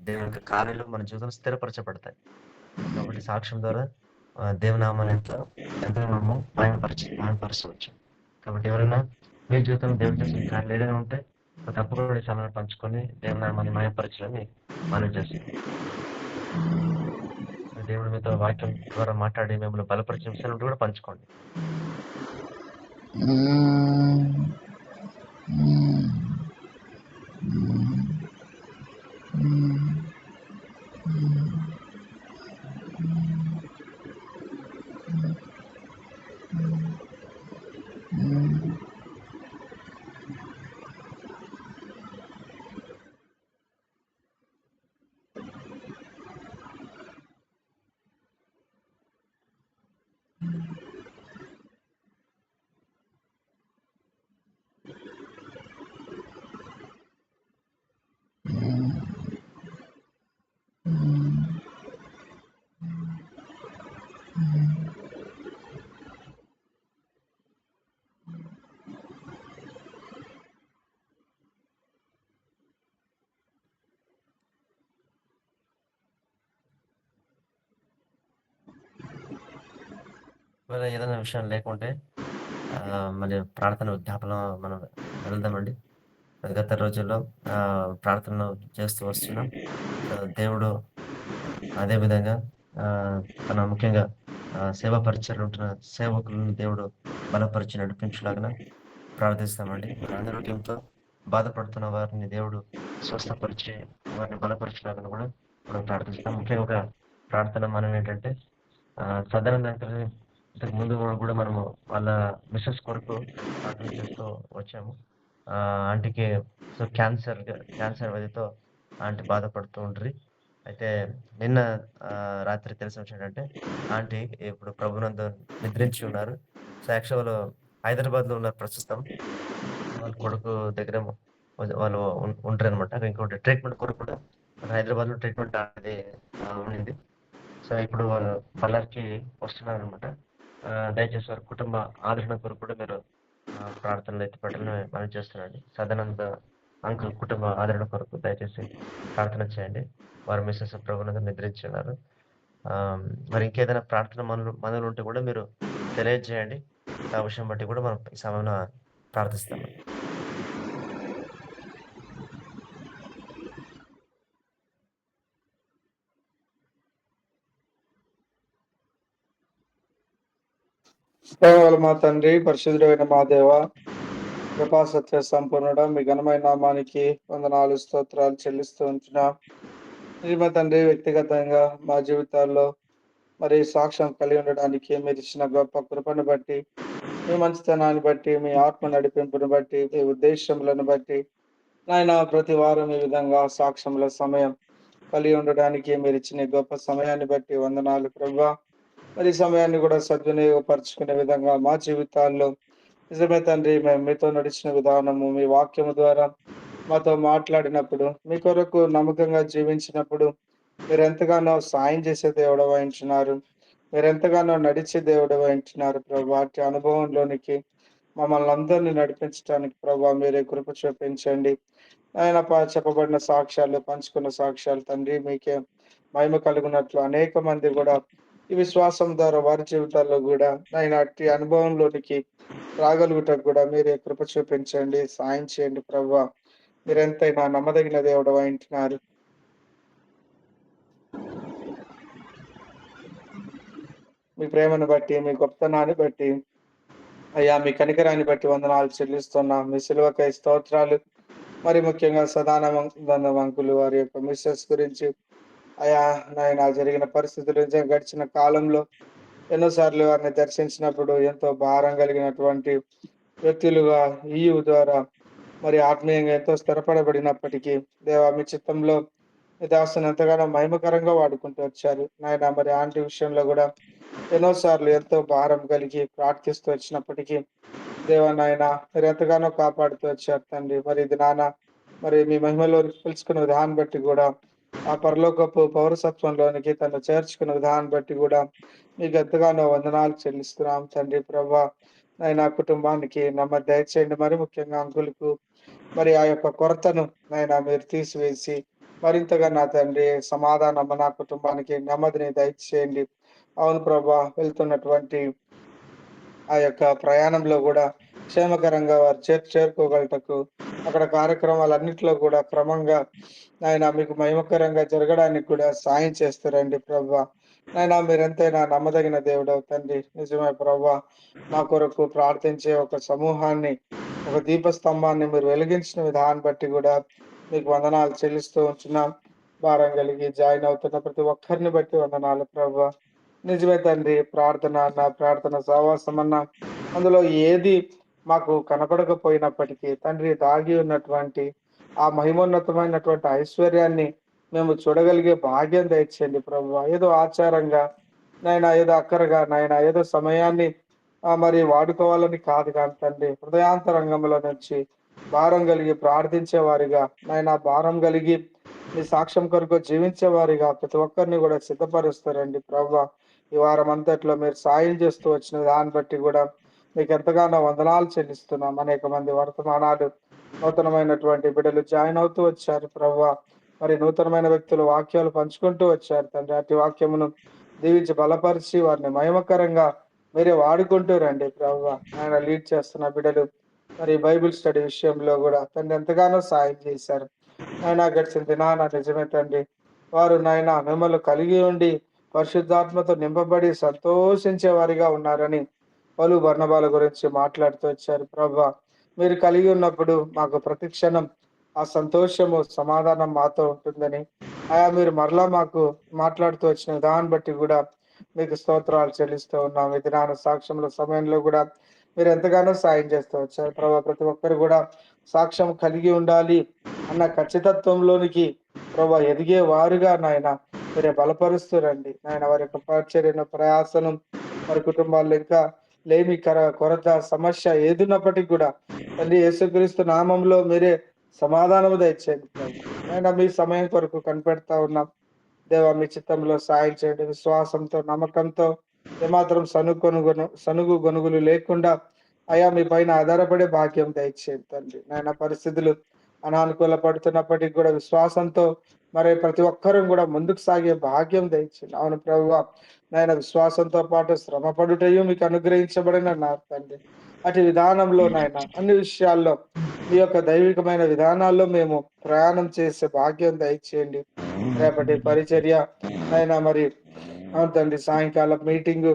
దేవుని యొక్క కార్యాలు మన జీవితంలో స్థిరపరచబడతాయి. కాబట్టి సాక్ష్యం ద్వారా దేవుని నామాన్ని ఎంతో మనము మహిమపరచవచ్చు. కాబట్టి ఎవరైనా మీ జీవితంలో దేవుడు చేసిన కార్యాలు ఏదైనా ఉంటే తప్పకుండా ఈ సమయాన్ని పంచుకొని దేవుని నామాన్ని మహిమపరచాలని మనం చేస్తున్నాం. దేవుడు మీతో వాక్యం ద్వారా మాట్లాడి మిమ్మల్ని బలపరిచే విషయాలు కూడా పంచుకోండి. ఏదైనా విషయం లేకుంటే మరి ప్రార్థన విజ్ఞాపన మనం వెళ్దామండి. గత రోజుల్లో ప్రార్థనలు చేస్తూ వస్తున్నాం. దేవుడు అదే విధంగా తన ముఖ్యంగా సేవా పరిచయలు ఉంటున్న సేవకులను దేవుడు బలపరిచి నడిపించలాగా ప్రార్థిస్తామండి. అనారోగ్యంతో బాధపడుతున్న వారిని దేవుడు స్వస్థపరిచి వారిని బలపరచలాగా కూడా మనం ప్రార్థిస్తాం. ముఖ్యంగా ప్రార్థన మనం ఏంటంటే సదనంగా ఇంతకు ముందు కూడా మనము వాళ్ళ మిస్సెస్ కొరకు ప్రార్థన చేస్తూ వచ్చాము. ఆంటీకి సో క్యాన్సర్ వ్యాధితో ఆంటీ బాధపడుతూ ఉంటారు. అయితే నిన్న రాత్రి తెలిసిన విషయం ఏంటంటే ఆంటీ ఇప్పుడు ప్రభునందు నిద్రించి ఉన్నారు. సో యాక్చువల్ హైదరాబాద్లో ఉన్నారు ప్రస్తుతం. వాళ్ళ కొడుకు దగ్గర వాళ్ళు ఉంటారు అనమాట. ఇంకోటి ట్రీట్మెంట్ కొరకు కూడా హైదరాబాద్లో ట్రీట్మెంట్ అనేది ఉండింది. సో ఇప్పుడు వాళ్ళు బళ్ళారికి వస్తున్నారు అనమాట. దయచేసి వారి కుటుంబ ఆదరణ కొరకు కూడా మీరు ప్రార్థనలు ఎత్తిపట్టాలని మనం చేస్తున్నాండి. సదానంద అంకుల్ కుటుంబ ఆదరణ కొరకు దయచేసి ప్రార్థన చేయండి. వారు మిస్సెస్ ప్రభునందు నిద్రించి ఉన్నారు. మరి ఇంకేదైనా ప్రార్థన మనలు ఉంటే కూడా మీరు తెలియజేయండి. ఆ విషయం బట్టి కూడా మనం ఈ సమయంలో ప్రార్థిస్తాము. ప్రేమగల మా తండ్రి, పరిశుద్ధుడైన మా దేవ, కృపా సత్య సంపూర్ణుడ, మీ ఘనమైన నామానికి వందనాలు స్తోత్రాలు చెల్లిస్తూ ఉంటున్నాం. నిజమే తండ్రి, వ్యక్తిగతంగా మా జీవితాల్లో మరి సాక్ష్యం కలిగి ఉండడానికి మీరు ఇచ్చిన గొప్ప కృపను బట్టి, మీ మంచితనాన్ని బట్టి, మీ ఆత్మ నడిపింపును బట్టి, మీ ఉద్దేశములను బట్టి నాయన ప్రతి వారం ఈ విధంగా సాక్ష్యముల సమయం కలిగి ఉండడానికి మీరు ఇచ్చిన గొప్ప సమయాన్ని బట్టి వందనాలు ప్రభువా. మరి సమయాన్ని కూడా సద్వినియోగపరచుకునే విధంగా మా జీవితాల్లో నిజమే తండ్రి, మేము మీతో నడిచిన విధానము, మీ వాక్యము ద్వారా మాతో మాట్లాడినప్పుడు, మీ కొరకు నమ్మకంగా జీవించినప్పుడు మీరు ఎంతగానో సాయం చేసే దేవుడు వహించినారు. మీరు ఎంతగానో నడిచే దేవుడు వహించినారు ప్రభు. వాటి అనుభవంలోనికి మమ్మల్ని అందరినీ నడిపించడానికి ప్రభు మీరే కృప చూపించండి. ఆయన చెప్పబడిన సాక్ష్యాలు, పంచుకున్న సాక్ష్యాలు తండ్రి మీకే మహిమ కలుగునట్లు అనేక మంది కూడా ఈ విశ్వాసం ద్వారా వారి జీవితాల్లో కూడా నాయన అట్టి అనుభవంలోనికి రాగలుగుటకు కూడా మీరే కృప చూపించండి, సాయం చేయండి ప్రభువా. మీరెంతైనా నమ్మదగిన దేవుడు అంటున్నారు. మీ ప్రేమను బట్టి, మీ గొప్పతనాన్ని బట్టి, అయ్యా మీ కనికరాన్ని బట్టి వందనాలు చెల్లిస్తున్నాం. మీ సిలువకై స్తోత్రాలు. మరి ముఖ్యంగా సదానందంకులు వారి యొక్క మిస్సెస్ గురించి అయా నాయన జరిగిన పరిస్థితులు గడిచిన కాలంలో ఎన్నోసార్లు వారిని దర్శించినప్పుడు ఎంతో భారం కలిగినటువంటి వ్యక్తులుగా ఈయు ద్వారా మరి ఆత్మీయంగా ఎంతో స్థిరపడబడినప్పటికీ దేవా మీ చిత్తంలో మీ దాసుని ఎంతగానో మహిమకరంగా వాడుకుంటూ వచ్చారు నాయన. మరి ఆంటీ విషయంలో కూడా ఎన్నోసార్లు ఎంతో భారం కలిగి ప్రార్థిస్తూ వచ్చినప్పటికీ దేవా నాయన మీరు ఎంతగానో కాపాడుతూ వచ్చారు తండ్రి. మరి ఇది నాన్న మరి మీ మహిమలో పిలుచుకున్న విధానం బట్టి కూడా ఆ పరలోకపు పౌరసత్వంలోనికి తను చేర్చుకున్న విధానం బట్టి కూడా మీకు ఎంతగానో వందనాలు చెల్లిస్తున్నాం తండ్రి. ప్రభా నాయన కుటుంబానికి నెమ్మది దయచేయండి. మరి ముఖ్యంగా అంకులకు మరి ఆ యొక్క కొరతను నాయన మీరు తీసివేసి మరింతగా నా తండ్రి సమాధానం నా కుటుంబానికి నెమ్మదిని దయచేయండి. అవును ప్రభా, వెళ్తున్నటువంటి ఆ యొక్క ప్రయాణంలో కూడా క్షేమకరంగా వారు చేరుకోగలటకు అక్కడ కార్యక్రమాలన్నింటిలో కూడా క్రమంగా నాయన మీకు మహిమకరంగా జరగడానికి కూడా సాయం చేస్తారండి ప్రభా. నాయన మీరెంతైనా నమ్మదగిన దేవుడు తండ్రి. నిజమే ప్రభా, మా కొరకు ప్రార్థించే ఒక సమూహాన్ని, ఒక దీపస్తంభాన్ని మీరు వెలిగించిన విధాన్ని బట్టి కూడా మీకు వందనాలు చెల్లిస్తూ ఉంటున్నాం. భారం కలిగి జాయిన్ అవుతున్న ప్రతి ఒక్కరిని బట్టి వందనాలు ప్రభా. నిజమే తండ్రి, ప్రార్థన అన్న ప్రార్థన సహవాసం అన్న అందులో ఏది మాకు కనపడకపోయినప్పటికీ తండ్రి దాగి ఉన్నటువంటి ఆ మహిమోన్నతమైనటువంటి ఐశ్వర్యాన్ని మేము చూడగలిగే భాగ్యం దయచేయండి ప్రభు. ఏదో ఆచారంగా నాయన, ఏదో అక్కరగా నాయన, ఏదో సమయాన్ని మరి వాడుకోవాలని కాదు కానీ తండ్రి, హృదయాంతరంగంలో నుంచి భారం కలిగి ప్రార్థించే వారిగా నాయన, భారం కలిగి మీ సాక్ష్యం కొరకు జీవించే వారిగా ప్రతి ఒక్కరిని కూడా సిద్ధపరుస్తారండి ప్రభు. ఈ వారం అంతట్లో మీరు సాయం చేస్తూ వచ్చిన దాన్ని బట్టి కూడా మీకు ఎంతగానో వందనాలు చెల్లిస్తున్నాం. అనేక మంది వర్తమానాలు నూతనమైనటువంటి బిడ్డలు జాయిన్ అవుతూ వచ్చారు ప్రభు. మరి నూతనమైన వ్యక్తులు వాక్యాలు పంచుకుంటూ వచ్చారు తండ్రి. అటు వాక్యమును దీవించి బలపరిచి వారిని మహిమకరంగా మీరే వాడుకుంటూ రండి ప్రభు. ఆయన లీడ్ చేస్తున్న బిడ్డలు మరి బైబిల్ స్టడీ విషయంలో కూడా తండ్రి ఎంతగానో సాయం చేశారు. ఆయన గడిచిన దినాన నిజమే తండ్రి, వారు నాయన మిమ్మల్ని కలిగి ఉండి పరిశుద్ధాత్మతో నింపబడి సంతోషించే వారిగా ఉన్నారని పలు బర్ణబాల గురించి మాట్లాడుతూ వచ్చారు ప్రభా. మీరు కలిగి ఉన్నప్పుడు మాకు ప్రతి క్షణం ఆ సంతోషము సమాధానం మాతో ఉంటుందని ఆయా మీరు మరలా మాకు మాట్లాడుతూ వచ్చిన దాన్ని బట్టి కూడా మీకు స్తోత్రాలు చెల్లిస్తూ ఉన్నాం. ఈ దినాన సాక్ష్యముల సమయంలో కూడా మీరు ఎంతగానో సాయం చేస్తూ వచ్చారు ప్రభా. ప్రతి ఒక్కరు కూడా సాక్ష్యం కలిగి ఉండాలి అన్న ఖచ్చితత్వంలోనికి ప్రభా ఎదిగే వారుగా నాయన మీరే బలపరుస్తురండి నాయన. వారి యొక్క పరిచర్యను ప్రయాసనం వారి కుటుంబాల్లో ఇంకా లేమి కొరత సమస్య ఏదున్నప్పటికీ కూడా తండ్రి యేసుక్రీస్తు నామంలో మీరే సమాధానము దయచేయండి ప్రభు. ఆయన మీ సమయం కొరకు కనిపెడతా ఉన్నాం దేవా. మీ చిత్తంలో సాయం చేయండి. విశ్వాసంతో నమ్మకంతో ఏమాత్రం సనుగు గొనుగులు లేకుండా అయా మీ పైన ఆధారపడే భాగ్యం దయచేయండి తండ్రి. నాయన పరిస్థితులు అనానుకూల పడుతున్నప్పటికీ కూడా విశ్వాసంతో మరి ప్రతి ఒక్కరూ కూడా ముందుకు సాగే భాగ్యం దయచేయండి. అవును ప్రభువా, నాయన విశ్వాసంతో పాటు శ్రమ పడుటయు మీకు అనుగ్రహించబడిన నా తండ్రి. అటు విధానంలో నాయన అన్ని విషయాల్లో మీ యొక్క దైవికమైన విధానాల్లో మేము ప్రయాణం చేసే భాగ్యం దయచేయండి. రేపటి పరిచర్య నాయన మరి అవును తండ్రి, సాయంకాలం మీటింగు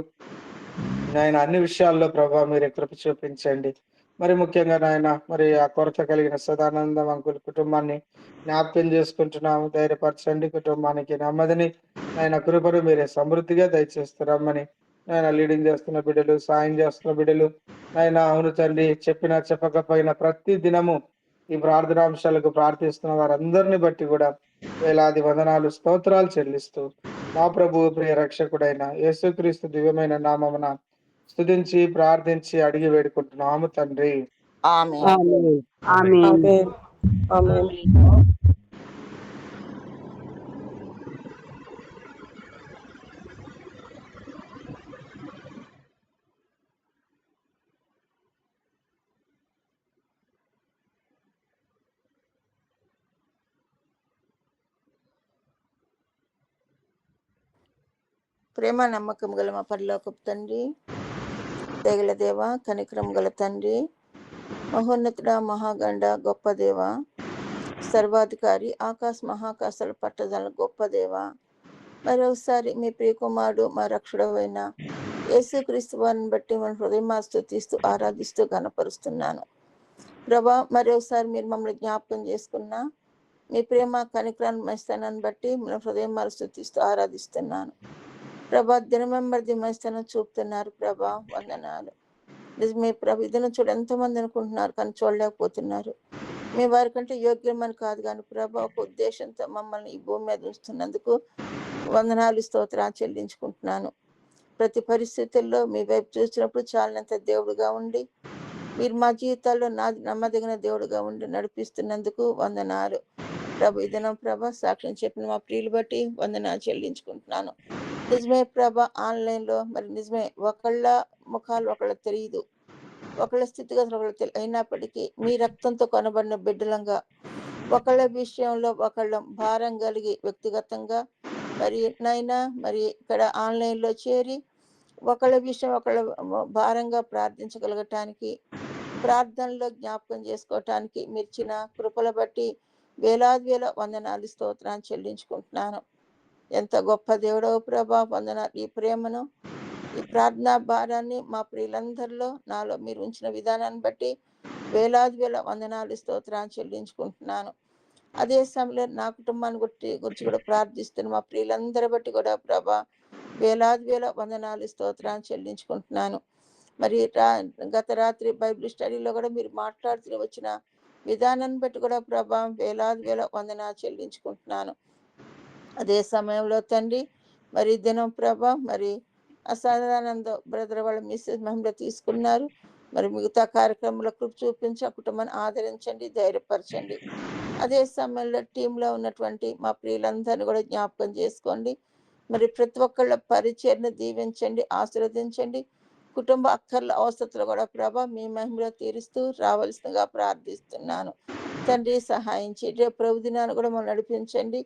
నాయన అన్ని విషయాల్లో ప్రభావ మీరే కృప చూపించండి. మరి ముఖ్యంగా నాయన మరి ఆ కొరత కలిగిన సదానందం అంకుల్ కుటుంబాన్ని జ్ఞాపకం చేసుకుంటున్నాము. ధైర్యపరచండి, కుటుంబానికి నెమ్మదిని నాయన కృపను మీరే సమృద్ధిగా దయచేస్తున్నామని నాయన లీడింగ్ చేస్తున్న బిడ్డలు, సాయం చేస్తున్న బిడ్డలు నాయన అవును తండ్రి, చెప్పినా చెప్పకపోయినా ప్రతి దినము ఈ ప్రార్థనాంశాలకు ప్రార్థిస్తున్న వారందరిని బట్టి కూడా వేలాది వందనాలు స్తోత్రాలు చెల్లిస్తూ మా ప్రభు ప్రియ రక్షకుడైన యేసుక్రీస్తు దివ్యమైన నామమున స్తుతించి ప్రార్థించి అడిగి వేడుకుంటున్నాము తండ్రి. ఆమేన్. ఆమేన్. ఆమేన్. ఆమేన్. ఆమేన్. ప్రేమ నమ్మకం గల మా పరలోకపు తండ్రి, దయగల దేవ, కనికరం గల తండ్రి, మహోన్నతుడ, మహాగండ, గొప్ప దేవ, సర్వాధికారి, ఆకాశ మహాకాశాల పట్టజల గొప్ప దేవ, మరొకసారి మీ ప్రియకుమారుడు మా రక్షుడైన యేసుక్రీస్తు వారిని బట్టి మన హృదయమా స్తుతిస్తూ ఆరాధిస్తూ గణపరుస్తున్నాను. ప్రభా, మరొకసారి మీరు మమ్మల్ని జ్ఞాపకం చేసుకున్నా మీ ప్రేమ కనికరాన్ని మంచితనాన్ని బట్టి మన హృదయం స్తుతిస్తూ ఆరాధిస్తున్నాను. ప్రభా, దినమెంబడి మంచితనం చూపుతున్నారు ప్రభా, వందనాలు. నిజమే ప్రభా, ఇదిన చూడ ఎంతోమంది అనుకుంటున్నారు కానీ చూడలేకపోతున్నారు. మీ వారి కంటే యోగ్యమని కాదు కానీ ప్రభా, ఒక ఉద్దేశంతో మమ్మల్ని ఈ భూమి మీద ఉంచుతున్నందుకు వందనాలు, స్తోత్రాలు చెల్లించుకుంటున్నాను. ప్రతి పరిస్థితుల్లో మీ వైపు చూసినప్పుడు చాలినంత దేవుడుగా ఉండి మీరు మా జీవితాల్లో నమ్మదగిన దేవుడుగా ఉండి నడిపిస్తున్నందుకు వందనాలు ప్రభు. ఈ దినం ప్రభా, సాక్ష్యం చెప్పిన మా ప్రియులు బట్టి వందనాలు చెల్లించుకుంటున్నాను. నిజమే ప్రభా, ఆన్లైన్లో మరి నిజమే ఒకళ్ళ ముఖాలు ఒకళ్ళ తెలియదు, ఒకళ్ళ స్థితిగతులు ఒకళ్ళు తెలియదు. అయినప్పటికీ మీ రక్తంతో కొనబడిన బిడ్డలంగా ఒకళ్ళ విషయంలో ఒకళ్ళ భారం కలిగి వ్యక్తిగతంగా మరి నైనా మరి ఇక్కడ ఆన్లైన్లో చేరి ఒకళ్ళ విషయం ఒకళ్ళ భారంగా ప్రార్థించగలగటానికి, ప్రార్థనలో జ్ఞాపకం చేసుకోవటానికి మీర్చిన కృపల బట్టి వేలాది వేల వందనాలు, స్తోత్రాన్ని చెల్లించుకుంటున్నాను. ఎంత గొప్ప దేవుడో ప్రభా, వందనాలు. ఈ ప్రేమను, ఈ ప్రార్థనా భారాన్ని మా ప్రియులందరిలో నాలో మీరు ఉంచిన విధానాన్ని బట్టి వేలాది వేల వందనాలు, స్తోత్రాన్ని చెల్లించుకుంటున్నాను. అదే సమయంలో నా కుటుంబాన్ని గురించి కూడా ప్రార్థిస్తున్న మా ప్రియులందరి బట్టి కూడా ప్రభా వేలాది వేల వందనాలు, స్తోత్రాన్ని చెల్లించుకుంటున్నాను. మరి గత రాత్రి బైబిల్ స్టడీలో కూడా మీరు మాట్లాడుతూ వచ్చిన విధానాన్ని బట్టి కూడా ప్రభా వేలాది వేల వందనాలు చెల్లించుకుంటున్నాను. అదే సమయంలో తండ్రి మరి దినం ప్రభా మరి అసాధానంద బ్రదర్ వాళ్ళ మిస్సెస్ మహిళ తీసుకున్నారు. మరి మిగతా కార్యక్రమంలో కృప చూపించి ఆ కుటుంబాన్ని ఆదరించండి, ధైర్యపరచండి. అదే సమయంలో టీంలో ఉన్నటువంటి మా ప్రియులందరినీ కూడా జ్ఞాపకం చేసుకోండి. మరి ప్రతి ఒక్కళ్ళ పరిచయను దీవించండి, ఆశీర్వదించండి. కుటుంబ అక్కర్ల అవసరాలు కూడా ప్రభా మీ మహిమలో తీరుస్తూ రావాల్సిందిగా ప్రార్థిస్తున్నాను. తండ్రి సహాయం చేయండి. రేపు ప్రభు దినాన్ని కూడా మనం నడిపించండి.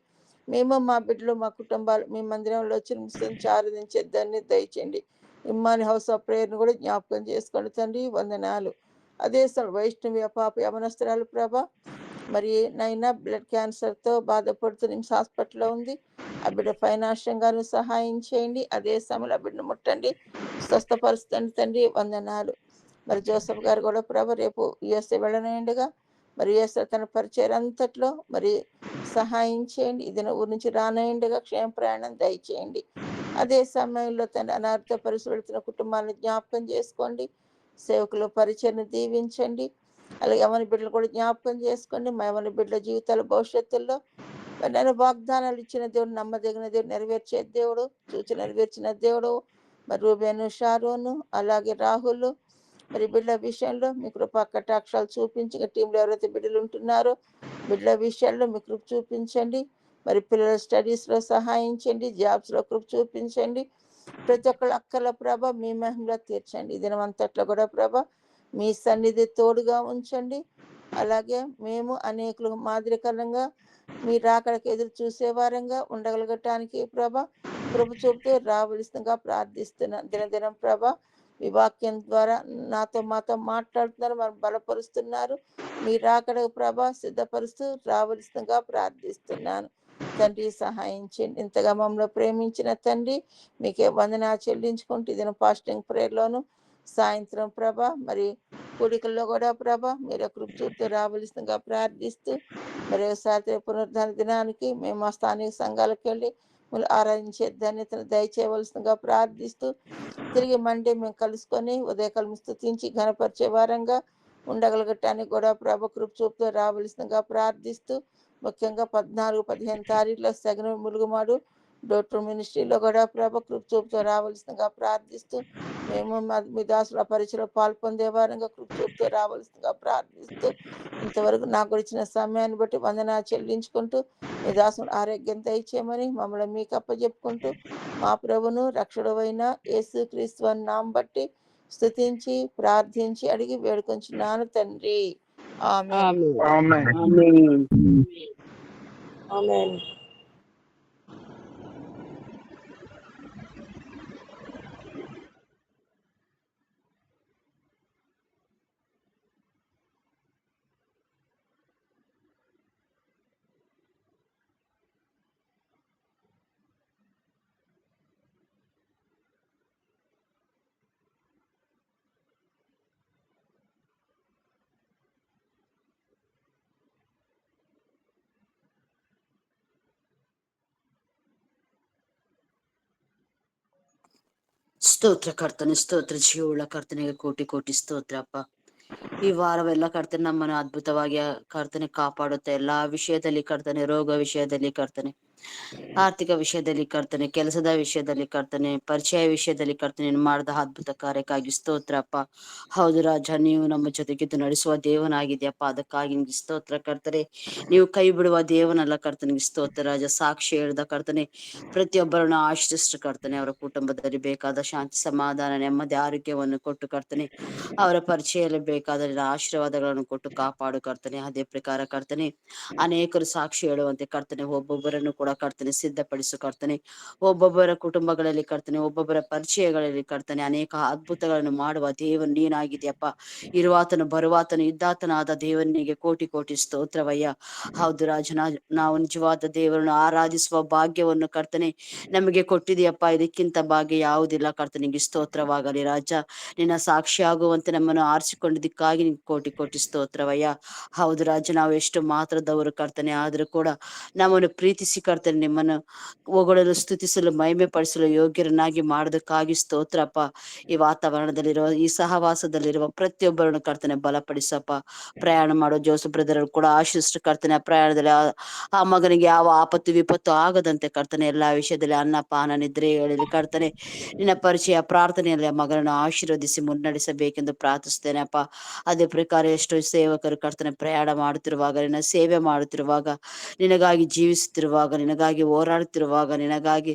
మేము మా బిడ్డలు మా కుటుంబాలు మీ మందిరంలో వచ్చి నివసించి ఆరాధించే దాన్ని దయచేయండి. ఇమ్మాని హౌస్ ఆఫ్ ప్రేయర్ను కూడా జ్ఞాపకం చేసుకోండి తండ్రి, వందనాలు. అదే వైష్ణవి పాప యవనస్తురాలు ప్రభా మరి నైనా బ్లడ్ క్యాన్సర్తో బాధపడుతూ నిమ్స్ హాస్పిటల్లో ఉంది. ఆ బిడ్డ ఫైనాన్షియంగాను సహాయం చేయండి. అదే సమయంలో ఆ బిడ్డను ముట్టండి, స్వస్థపరుస్తుంది తండ్రి, వందనాలు. మరి జోసఫ్ గారు కూడా ప్రభా రేపు యుఎస్ఏ వెళ్ళనుండగా మరి యుఎస్ఏ తన పరిచయం అంతట్లో మరి సహాయం చేయండి. ఇది ఊరి నుంచి రానుండగా క్షేమ ప్రయాణం దయచేయండి. అదే సమయంలో తన అనార్థ పరిస్థితి వెళుతున్న కుటుంబాలను జ్ఞాపకం చేసుకోండి. సేవకులు పరిచయను దీవించండి. అలాగే యవన బిడ్డలు కూడా జ్ఞాపకం చేసుకోండి. మా యవన బిడ్డల జీవితాల భవిష్యత్తుల్లో నేను వాగ్దానాలు ఇచ్చిన దేవుడు, నమ్మదగిన దేవుడు, నెరవేర్చే దేవుడు, చూచి నెరవేర్చిన దేవుడు. మరి రూబేను, షారోను, అలాగే రాహుల్ మరి బిడ్డల విషయంలో మీ కృపా కటాక్షాలు చూపించి టీంలో ఎవరైతే బిడ్డలు ఉంటున్నారో బిడ్డల విషయాల్లో మీ కృప చూపించండి. మరి పిల్లల స్టడీస్లో సహాయం చేయండి, జాబ్స్లో కృప చూపించండి. ప్రతి ఒక్కళ్ళ అక్కల ప్రభ మీ మహిమలో తీర్చండి. ఈ దినమంతట్లో కూడా ప్రభ మీ సన్నిధి తోడుగా ఉంచండి. అలాగే మేము అనేకులు మాదిరికరంగా మీరు అక్కడికి ఎదురు చూసేవారంగా ఉండగలగటానికి ప్రభ కృప చూపుతూ రావలసిందిగా ప్రార్థిస్తున్నాను. దినదినం ప్రభ మీ వాక్యం ద్వారా మాతో మాట్లాడుతున్నారు, మనం బలపరుస్తున్నారు. మీరు అక్కడ ప్రభ సిద్ధపరుస్తూ రావలసిందిగా ప్రార్థిస్తున్నాను. తండ్రి సహాయం చేయండి. ఇంతగా మమ్మల్ని ప్రేమించిన తండ్రి మీకే వందనా చెల్లించుకుంటూ ఇదిన ఫాస్టింగ్ ప్రేయర్లోను సాయంత్రం ప్రభ మరి కూడికల్లో కూడా ప్రభ మీరు కృప చూపుతూ రావలసిందిగా ప్రార్థిస్తూ మరి ఒకసారి పునరుద్ధరణ దినానికి మేము మా స్థానిక సంఘాలకు వెళ్ళి మీరు ఆరాధించే ధన్యతను దయచేయవలసిందిగా ప్రార్థిస్తూ తిరిగి మండే మేము కలుసుకొని ఉదయకాలం స్తుతించి ఘనపరిచే వారంగా ఉండగలగటానికి కూడా ప్రభ కృప చూపుతూ రావలసిందిగా ప్రార్థిస్తూ ముఖ్యంగా 14-15 తారీఖులో సగన ములుగుమాడు డోక్టర్ మినిస్ట్రీలో కూడా ప్రభ కృప చూపుతూ రావాల్సిందిగా ప్రార్థిస్తూ మేము మీ దాసుల పరిచయలో పాల్పొందే వారంగా కృప చూపుతూ రావాల్సిందిగా ప్రార్థిస్తూ ఇంతవరకు నాకు ఇచ్చిన సమయాన్ని బట్టి వందనా చెల్లించుకుంటూ మీ దాసులు ఆరోగ్యం దయచేయమని మమ్మల్ని మీకు అప్పచెప్పుకుంటూ మా ప్రభును రక్షకుడైన యేసుక్రీస్తు నామం బట్టి స్తుతించి ప్రార్థించి అడిగి వేడుకొంచున్నాను తండ్రి, ఆమేన్. ఆమేన్. ఆమేన్. ಸ್ತೋತ್ರ ಕರ್ತನೆ, ಸ್ತೋತ್ರ ಜೀವುಳ್ಳ ಕರ್ತನೆಗೆ ಕೋಟಿ ಕೋಟಿ ಸ್ತೋತ್ರ ಅಪ್ಪ. ಈ ವಾರವೆಲ್ಲ ಕರ್ತನೆ ನಮ್ಮನ್ನು ಅದ್ಭುತವಾಗಿ ಕರ್ತನೆ ಕಾಪಾಡುತ್ತೆ. ಎಲ್ಲಾ ವಿಷಯದಲ್ಲಿ ಕರ್ತನೆ, ರೋಗ ವಿಷಯದಲ್ಲಿ ಕರ್ತನೆ, ಆರ್ಥಿಕ ವಿಷಯದಲ್ಲಿ ಕರ್ತನೆ, ಕೆಲಸದ ವಿಷಯದಲ್ಲಿ ಕರ್ತನೆ, ಪರಿಚಯ ವಿಷಯದಲ್ಲಿ ಕರ್ತನೆ, ನೀನು ಮಾಡಿದ ಅದ್ಭುತ ಕಾರ್ಯಕ್ಕಾಗಿ ಸ್ತೋತ್ರ ಅಪ್ಪ. ಹೌದು ರಾಜ, ನೀವು ನಮ್ಮ ಜೊತೆಗಿದ್ದು ನಡೆಸುವ ದೇವನಾಗಿದೆಯಪ್ಪ, ಅದಕ್ಕಾಗಿ ನಿಮ್ಗೆ ಸ್ತೋತ್ರ ಕರ್ತನೆ. ನೀವು ಕೈ ಬಿಡುವ ದೇವನಲ್ಲ ಕರ್ತನಿಗೆ ಸ್ತೋತ್ರ ರಾಜ. ಸಾಕ್ಷಿ ಹೇಳಿದ ಕರ್ತನೆ, ಪ್ರತಿಯೊಬ್ಬರನ್ನು ಆಶ್ರಯಿಸಿದ ಕರ್ತನೆ, ಅವರ ಕುಟುಂಬದಲ್ಲಿ ಬೇಕಾದ ಶಾಂತಿ, ಸಮಾಧಾನ, ನೆಮ್ಮದಿ, ಆರೋಗ್ಯವನ್ನು ಕೊಟ್ಟು ಕರ್ತನೆ, ಅವರ ಪರಿಚಯದಲ್ಲಿ ಬೇಕಾದ ಆಶೀರ್ವಾದಗಳನ್ನು ಕೊಟ್ಟು ಕಾಪಾಡು ಕರ್ತನೆ. ಅದೇ ಪ್ರಕಾರ ಕರ್ತನೆ, ಅನೇಕರು ಸಾಕ್ಷಿ ಹೇಳುವಂತೆ ಕರ್ತನೆ, ಒಬ್ಬೊಬ್ಬರನ್ನು ಕೂಡ ಕರ್ತನೆ ಸಿದ್ಧಪಡಿಸು ಕರ್ತನೆ. ಒಬ್ಬೊಬ್ಬರ ಕುಟುಂಬಗಳಲ್ಲಿ ಕರ್ತನೆ, ಒಬ್ಬೊಬ್ಬರ ಪರಿಚಯಗಳಲ್ಲಿ ಕರ್ತನೆ, ಅನೇಕ ಅದ್ಭುತಗಳನ್ನು ಮಾಡುವ ದೇವನ್ ನೀನಾಗಿದೆಯಪ್ಪ. ಇರುವಾತನು ಬರುವಾತನು ಇದ್ದಾತನಾದ ದೇವನಿಗೆ ಕೋಟಿ ಕೋಟಿ ಸ್ತೋತ್ರವಯ್ಯ. ಹೌದು ರಾಜನ, ನಾವು ನಿಜವಾದ ದೇವರನ್ನು ಆರಾಧಿಸುವ ಭಾಗ್ಯವನ್ನು ಕರ್ತನೆ ನಮಗೆ ಕೊಟ್ಟಿದೆಯಪ್ಪ. ಇದಕ್ಕಿಂತ ಭಾಗ್ಯ ಯಾವುದಿಲ್ಲ ಕರ್ತನಿಗೆ ಸ್ತೋತ್ರವಾಗಲಿ ರಾಜ. ನಿನ್ನ ಸಾಕ್ಷಿಯಾಗುವಂತೆ ನಮ್ಮನ್ನು ಆರಿಸಿಕೊಂಡಿದ್ದಕ್ಕಾಗಿ ನಿಮ್ಗೆ ಕೋಟಿ ಕೋಟಿ ಸ್ತೋತ್ರವಯ್ಯ. ಹೌದು ರಾಜ, ನಾವು ಎಷ್ಟು ಮಾತ್ರದವರು ಕರ್ತನೆ, ಆದರೂ ಕೂಡ ನಮ್ಮನ್ನು ಪ್ರೀತಿಸಿ ಕರ್ತನೆ, ನಿಮ್ಮನ್ನು ಹೊಗಳಲು, ಸ್ತುತಿಸಲು, ಮಹಿಮೆ ಪಡಿಸಲು ಯೋಗ್ಯರನ್ನಾಗಿ ಮಾಡೋದಕ್ಕಾಗಿ ಸ್ತೋತ್ರಪ್ಪ. ಈ ವಾತಾವರಣದಲ್ಲಿರುವ, ಈ ಸಹವಾಸದಲ್ಲಿರುವ ಪ್ರತಿಯೊಬ್ಬರನ್ನು ಕರ್ತನೆ ಬಲಪಡಿಸಪ್ಪ. ಪ್ರಯಾಣ ಮಾಡೋ ಜೋಸಫ್ ಬ್ರದರ್ ಕೂಡ ಆಶಿಷ್ಟು ಕರ್ತನೆ, ಆ ಪ್ರಯಾಣದಲ್ಲಿ ಆ ಮಗನಿಗೆ ಯಾವ ಆಪತ್ತು ವಿಪತ್ತು ಆಗದಂತೆ ಕರ್ತನೆ, ಎಲ್ಲಾ ವಿಷಯದಲ್ಲಿ ಅನ್ನಪಾನ ನಿದ್ರೆ ಹೇಳಿ ಕರ್ತನೆ, ನಿನ್ನ ಪರಿಚಯ ಪ್ರಾರ್ಥನೆಯಲ್ಲಿ ಆ ಮಗನನ್ನು ಆಶೀರ್ವದಿಸಿ ಮುನ್ನಡೆಸಬೇಕೆಂದು ಪ್ರಾರ್ಥಿಸ್ತೇನೆ ಅಪ್ಪ. ಅದೇ ಪ್ರಕಾರ ಎಷ್ಟೋ ಸೇವಕರು ಕರ್ತನೆ ಪ್ರಯಾಣ ಮಾಡುತ್ತಿರುವಾಗ, ನಿನ್ನ ಸೇವೆ ಮಾಡುತ್ತಿರುವಾಗ, ನಿನಗಾಗಿ ಜೀವಿಸುತ್ತಿರುವಾಗ, ನಿನಗಾಗಿ ಹೋರಾಡುತ್ತಿರುವಾಗ, ನಿನಗಾಗಿ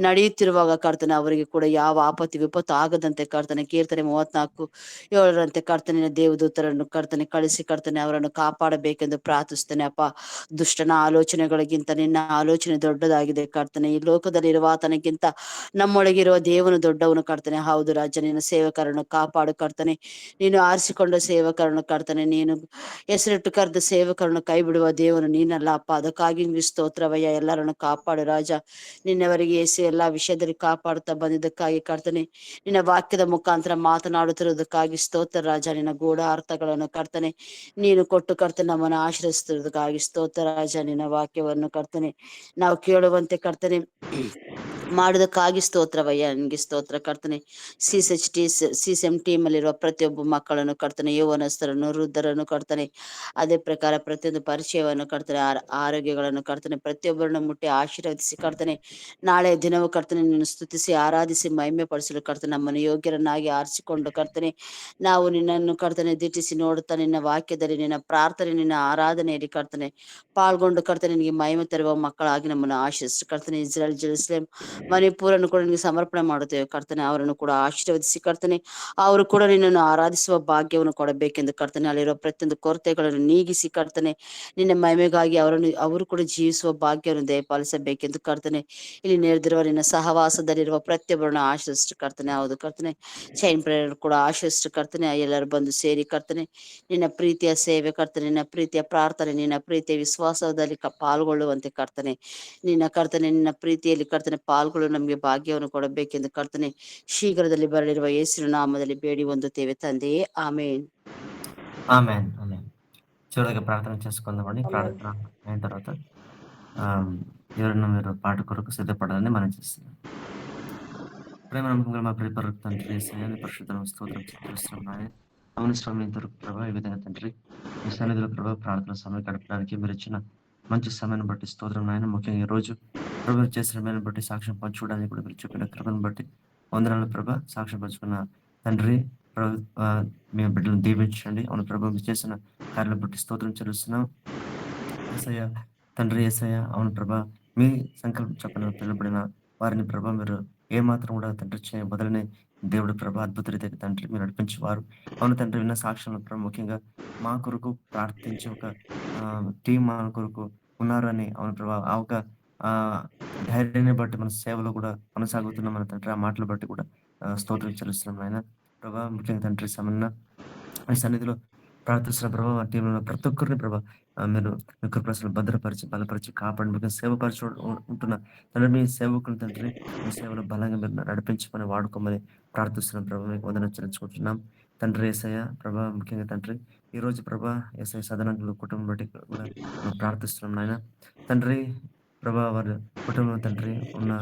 ನಡೆಯುತ್ತಿರುವಾಗ ಕರ್ತನೆ, ಅವರಿಗೆ ಕೂಡ ಯಾವ ಆಪತ್ತು ವಿಪತ್ತು ಆಗದಂತೆ ಕರ್ತನೆ, ಕೀರ್ತನೆ 34:7 ಕರ್ತನೆ, ನಿನ್ನ ದೇವದೂತರನ್ನು ಕರ್ತನೆ ಕಳಿಸಿ ಕರ್ತನೆ ಅವರನ್ನು ಕಾಪಾಡಬೇಕೆಂದು ಪ್ರಾರ್ಥಿಸ್ತೇನೆ ಅಪ್ಪ. ದುಷ್ಟನ ಆಲೋಚನೆಗಳಿಗಿಂತ ನಿನ್ನ ಆಲೋಚನೆ ದೊಡ್ಡದಾಗಿದೆ ಕರ್ತನೆ. ಈ ಲೋಕದಲ್ಲಿರುವ ಆತನಿಗಿಂತ ನಮ್ಮೊಳಗಿರುವ ದೇವನು ದೊಡ್ಡವನು ಕರ್ತನೆ. ಹೌದು ರಾಜ, ನಿನ್ನ ಸೇವಕರನ್ನು ಕಾಪಾಡು ಕರ್ತನೆ. ನೀನು ಆರಿಸಿಕೊಂಡ ಸೇವಕರನ್ನು ಕರ್ತನೆ, ನೀನು ಹೆಸರಿಟ್ಟು ಕರೆದ ಸೇವಕರನ್ನು ಕೈ ಬಿಡುವ ದೇವನು ನೀನಲ್ಲ ಅಪ್ಪ. ಅದಕ್ಕಾಗಿ ನಿಮ್ಗೆ ಸ್ತೋತ್ರವಯ್ಯ. ಎಲ್ಲರನ್ನು ಕಾಪಾಡು ರಾಜ. ನಿನ್ನವರಿಗೆ ಏಸು ಎಲ್ಲಾ ವಿಷಯದಲ್ಲಿ ಕಾಪಾಡುತ್ತಾ ಬಂದಿದ್ದಕ್ಕಾಗಿ ಕರ್ತನೆ, ನಿನ್ನ ವಾಕ್ಯದ ಮುಖಾಂತರ ಮಾತನಾಡುತ್ತಿರುವುದಕ್ಕಾಗಿ ಸ್ತೋತ್ರ ರಾಜ. ನಿನ್ನ ಗೂಢ ಅರ್ಥಗಳನ್ನು ಕರ್ತನೆ ನೀನು ಕೊಟ್ಟು ಕರ್ತನೆ ನಮ್ಮನ್ನು ಆಶ್ರಯಿಸುತ್ತಿರುವುದಕ್ಕಾಗಿ ಸ್ತೋತ್ರ ರಾಜ. ನಿನ್ನ ವಾಕ್ಯವನ್ನು ಕರ್ತನೆ ನಾವು ಕೇಳುವಂತೆ ಕರ್ತನೆ ಮಾಡುವುದಕ್ಕಾಗಿ ಸ್ತೋತ್ರವಯ್ಯ. ನಿನ್ಗೆ ಸ್ತೋತ್ರ ಕರ್ತನೆ. CSM ಟೀಮ್ ಅಲ್ಲಿರುವ ಪ್ರತಿಯೊಬ್ಬ ಮಕ್ಕಳನ್ನು ಕರ್ತನೆ, ಯೌವನಸ್ಥರನ್ನು, ವೃದ್ಧರನ್ನು ಕರ್ತನೆ, ಅದೇ ಪ್ರಕಾರ ಪ್ರತಿಯೊಂದು ಪರಿಚಯವನ್ನು ಕರ್ತನೆ, ಆರೋಗ್ಯಗಳನ್ನು ಕರ್ತನೆ, ಪ್ರತಿಯೊಬ್ಬರನ್ನು ಮುಟ್ಟಿ ಆಶೀರ್ವದಿಸಿ ಕರ್ತನೆ. ನಾಳೆ ದಿನವೂ ಕರ್ತನೆ ನಿನ್ನ ಸ್ತುತಿಸಿ ಆರಾಧಿಸಿ ಮಹಿಮೆ ಪಡಿಸಲು ಕರ್ತನೆ ನಮ್ಮನ್ನು ಯೋಗ್ಯರನ್ನಾಗಿ ಆರಿಸಿಕೊಂಡು ಕರ್ತನೆ, ನಾವು ನಿನ್ನನ್ನು ಕರ್ತನೆ ದಿಟ್ಟಿಸಿ ನೋಡುತ್ತಾ ನಿನ್ನ ವಾಕ್ಯದಲ್ಲಿ, ನಿನ್ನ ಪ್ರಾರ್ಥನೆ, ನಿನ್ನ ಆರಾಧನೆಯಲ್ಲಿ ಕರ್ತನೆ ಪಾಲ್ಗೊಂಡು ಕರ್ತನೆ ನಿನಗೆ ಮಹಿಮೆ ತರುವ ಮಕ್ಕಳಾಗಿ ನಮ್ಮನ್ನು ಆಶೀರ್ವದಿಸಿ ಕರ್ತನೆ. ಇಸ್ರೇಲ್, ಜೆರುಸಲೇಮ್, ಮಣಿಪುರನ್ನು ಕೂಡ ನಿನಗೆ ಸಮರ್ಪಣೆ ಮಾಡುತ್ತೇವೆ ಕರ್ತನೆ. ಅವರನ್ನು ಕೂಡ ಆಶೀರ್ವದಿಸಿ ಕರ್ತನೆ, ಅವರು ಕೂಡ ನಿನ್ನನ್ನು ಆರಾಧಿಸುವ ಭಾಗ್ಯವನ್ನು ಕೊಡಬೇಕೆಂದು ಕರ್ತನೆ, ಅಲ್ಲಿರುವ ಪ್ರತಿಯೊಂದು ಕೊರತೆಗಳನ್ನು ನೀಗಿಸಿ ಕರ್ತನೆ, ನಿನ್ನ ಮಹಿಮೆಗಾಗಿ ಅವರು ಕೂಡ ಜೀವಿಸುವ ಭಾಗ್ಯವನ್ನು ದಯಪಾಲಿಸಬೇಕೆಂದು ಕರ್ತನೆ, ಇಲ್ಲಿ ನೆರೆದಿರುವ ನಿನ್ನ ಸಹವಾಸದಲ್ಲಿರುವ ಪ್ರತಿಯೊಬ್ಬರನ್ನು ಆಶೀರ್ವದಿಸಿ ಕರ್ತನೆ. ಹೌದು ಕರ್ತನೆ, ಚೈನ್ ಪ್ರೇಯರ್ ಕೂಡ ಆಶೀರ್ವದಿಸಿ ಕರ್ತನೆ, ಎಲ್ಲರೂ ಬಂದು ಸೇರಿ ಕರ್ತನೆ ನಿನ್ನ ಪ್ರೀತಿಯ ಸೇವೆ ಕರ್ತನೆ, ನಿನ್ನ ಪ್ರೀತಿಯ ಪ್ರಾರ್ಥನೆ, ನಿನ್ನ ಪ್ರೀತಿಯ ವಿಶ್ವಾಸದಲ್ಲಿ ಪಾಲ್ಗೊಳ್ಳುವಂತೆ ಕರ್ತನೆ, ನಿನ್ನ ಕರ್ತನೆ ನಿನ್ನ ಪ್ರೀತಿಯಲ್ಲಿ ಕರ್ತನೆ ಪಾಲ್ಗೊಳ್ಳಲು ನಮಗೆ ಭಾಗ್ಯವನ್ನು ಕೊಡಬೇಕೆಂದು ಕರ್ತನೆ ಶೀಘ್ರದಲ್ಲಿ ಬರಲಿರುವ ಯೇಸುವಿನ ನಾಮದಲ್ಲಿ ಬೇಡಿ ಹೊಂದುತ್ತೇವೆ ತಂದೆಯೇ, ಆಮೇನ್. Amen amen. చివరిగా ప్రార్థన చేసుకుందామండి. ఆమేన్. ప్రార్థన అయిన తర్వాత ఎవరైనా మీరు పాట కొరకు సిద్ధపడాలని మనం చేస్తున్నాం. ప్రేమ నమ్మకంగా మా ప్రియ పరలోక తండ్రి యేసయ్య, నీ పరిశుద్ధ స్తోత్రం చెల్లిస్తున్నాం నాయన. అవును స్వామి, ఇంతవరకు ప్రభా ఈ విధంగా తండ్రి మీ సన్నిధిలో ప్రభా ప్రార్థన సమయం గడపడానికి మీరు ఇచ్చిన మంచి సమయాన్ని బట్టి స్తోత్రం నాయన. ముఖ్యంగా ఈ రోజు ప్రభు మీరు చేసిన మేలు బట్టి సాక్ష్యం పంచుకోవడానికి కూడా మీరు చెప్పిన కృపను బట్టి వందనాలు ప్రభా. సాక్ష్యం పంచుకున్న తండ్రి ప్రభు మీ బిడ్డలను దీవించండి. అవును ప్రభు మీరు చేసిన కార్యాలను బట్టి స్తోత్రం చెల్లిస్తున్నాం యేసయ్య. తండ్రి యేసయ్య, అవును ప్రభా మీ సంకల్పం చెప్పిన పిలువబడిన వారిని ప్రభా మీరు ఏమాత్రం కూడా తండ్రి బదులనే దేవుడు ప్రభా అద్భుత రీతిగా తండ్రి మీరు నడిపించేవారు. అవును తండ్రి, విన్న సాక్ష్యంలో ప్రభు ముఖ్యంగా మా కొరకు ప్రార్థించే ఒక టీం మా కొరకు ఉన్నారు అని, అవును ప్రభా ఆ ఒక ధైర్యాన్ని బట్టి మన సేవలో కూడా కొనసాగుతున్నాం మన తండ్రి. ఆ మాటలు బట్టి కూడా స్తోత్రం చెల్లిస్తున్నాం ఆయన ప్రభా. ముఖ్యంగా తండ్రి సమన్న మీ సన్నిధిలో ప్రార్థిస్తున్న ప్రభావ ఆ టీంలో ప్రతి ఒక్కరిని ప్రభా మీరు మీ కృపను భద్రపరిచి బలపరిచి కాపాడి మీకు సేవపరిచి ఉంటున్న తండ్రి మీ సేవకులు తండ్రి మీ సేవలో బలంగా మీరు నడిపించుకొని వాడుకోమని ప్రార్థిస్తున్నాం ప్రభావ. మీకు వందనం చెల్లించుకుంటున్నాం తండ్రి యేసయ్య. ప్రభా ముఖ్యంగా తండ్రి ఈ రోజు ప్రభా యేసయ్య సదనంలో కుటుంబం బట్టి కూడా మేము ప్రార్థిస్తున్నాం నాయన తండ్రి. ప్రభా వారి కుటుంబం తండ్రి ఉన్న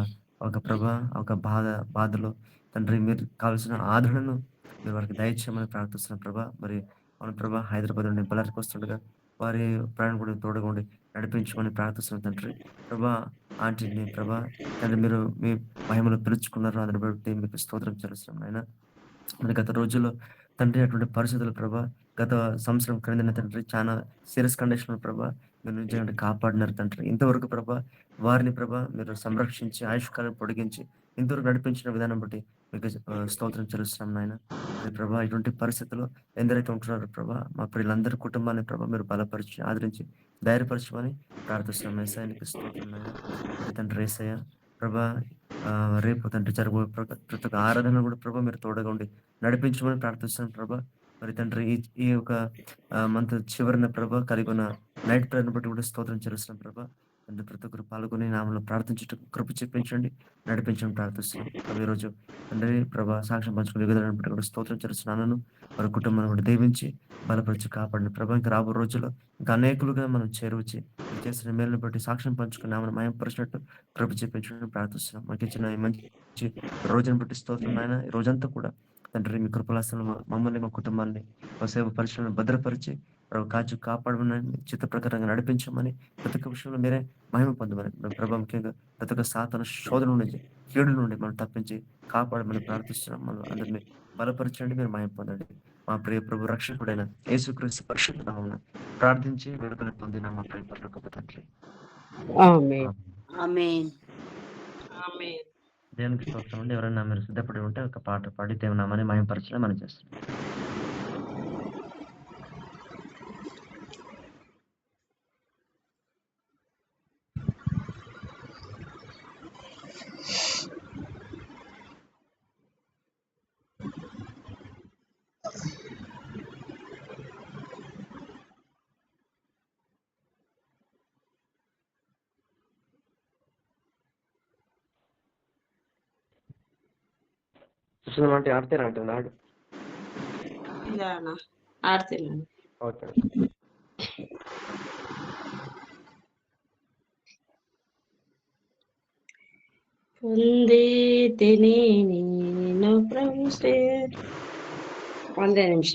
ఒక ప్రభా ఒక బాధలో తండ్రి మీరు కావాల్సిన ఆదరణను మీరు వారికి దయచేయమని ప్రార్థిస్తున్నాం ప్రభా. మరి అవును ప్రభా, హైదరాబాద్ నుండి బళ్ళారికి వస్తుండగా వారి ప్రయాణం కూడా తోడుగా ఉండి నడిపించమని ప్రార్థిస్తున్నాం తండ్రి. ప్రభా ఆంటీని ప్రభా తండ్రి మీరు మీ మహిమలో పిలుచుకున్నారు, అందుని బట్టి మీకు స్తోత్రం చెల్లిస్తున్నాం నాయన. మరి గత రోజుల్లో తండ్రి అటువంటి పరిస్థితులు ప్రభా, గత సంవత్సరం క్రిందన తండ్రి చాలా సీరియస్ కండిషన్‌లో ప్రభా మీరు నిజంగా కాపాడినారు తండ్రి. ఇంతవరకు ప్రభా వారిని ప్రభా మీరు సంరక్షించి ఆయుష్కాలం పొడిగించి ఇంతవరకు నడిపించిన విధానం బట్టి మీకు స్తోత్రం చెల్లిస్తున్నాం నాయన. మరి ప్రభా ఇటువంటి పరిస్థితుల్లో ఎందరైతే ఉంటున్నారో ప్రభా మా ప్రియులందరి కుటుంబాన్ని ప్రభా మీరు బలపరిచి ఆదరించి ధైర్యపరచమని ప్రార్థిస్తున్నాం. యేసయ్య స్తోత్రం నాయన. మరి తండ్రి యేసయ్య ప్రభా రేపు తండ్రి జరగబోయే ప్రతి ఒక్క ఆరాధన కూడా ప్రభా మీరు తోడుగా ఉండి నడిపించమని ప్రార్థిస్తున్నాను ప్రభా. మరి తండ్రి ఈ యొక్క మంత్ చివరిన ప్రభా కలిగి ఉన్న నైట్ ప్రేయర్‌ని బట్టి కూడా స్తోత్రం చెల్లిస్తున్నాం ప్రభా. తండ్రి ప్రతి ఒక్కరు పాల్గొని నామములో ప్రార్థించుటకు కృప చూపించండి, నడిపించమని ప్రార్థిస్తున్నాం ప్రభా. ఈరోజు తండ్రి ప్రభా సాక్ష్యం పంచుకునే విధానాన్ని బట్టి కూడా స్తోత్రం చెల్లిస్తున్నాను. వారి కుటుంబాన్ని కూడా దీవించి బలపరిచి కాపాడండి ప్రభా. ఇంకా రాబో రోజుల్లో ఇంకా అనేకులుగా మనం చేరువచ్చి మీరు చేసిన మేలును బట్టి సాక్ష్యం పంచుకుని నామను మయంపరిచినట్టు కృప చూపించమని ప్రార్థిస్తున్నాం. మాకు ఇచ్చిన ఈ మంచి రోజును బట్టి స్తోత్రం నాయన. ఈ రోజంతా కూడా తండ్రి మీ కృపలాసనలో మమ్మల్ని మా కుటుంబాన్ని మా సేవ పరిచయం భద్రపరిచి కాచి కాపాడమని చిత్త ప్రకారంగా నడిపించమని ప్రతి ఒక్క విషయంలో మీరే మహిమ పొందమని ప్రభా. ముఖ్యంగా ప్రతి ఒక్క సాతాన శోధన నుండి కీడు నుండి మనం తప్పించి కాపాడమని ప్రార్థిస్తున్నాం. మనం అందరినీ బలపరచండి, మీరు మహిమ పొందండి. మా ప్రియ ప్రభు రక్షకుడైన యేసుక్రీస్తు పరిశుద్ధ నామమున ప్రార్థించి విడుదల పొందిన మా ప్రియ పరలోకపు తండ్రి. ఆమేన్. ఆమేన్. ఆమేన్. దేవునికి స్తోత్రం అండి. ఎవరైనా మీరు సిద్ధపడి ఉంటే ఒక పాట పాడి దేవుని నామాన్ని మహిమపరచడం మనం చేస్తాం. సుశీలం అంటే ఆడతారా అంటే ఆడు. ಇಲ್ಲ ಅಣ್ಣ ಆಡ್ತಿಲ್ಲ. ఓకే. పొందితిని నేను ప్రభుసే. ಒಂದೇ ನಿಮಿಷ.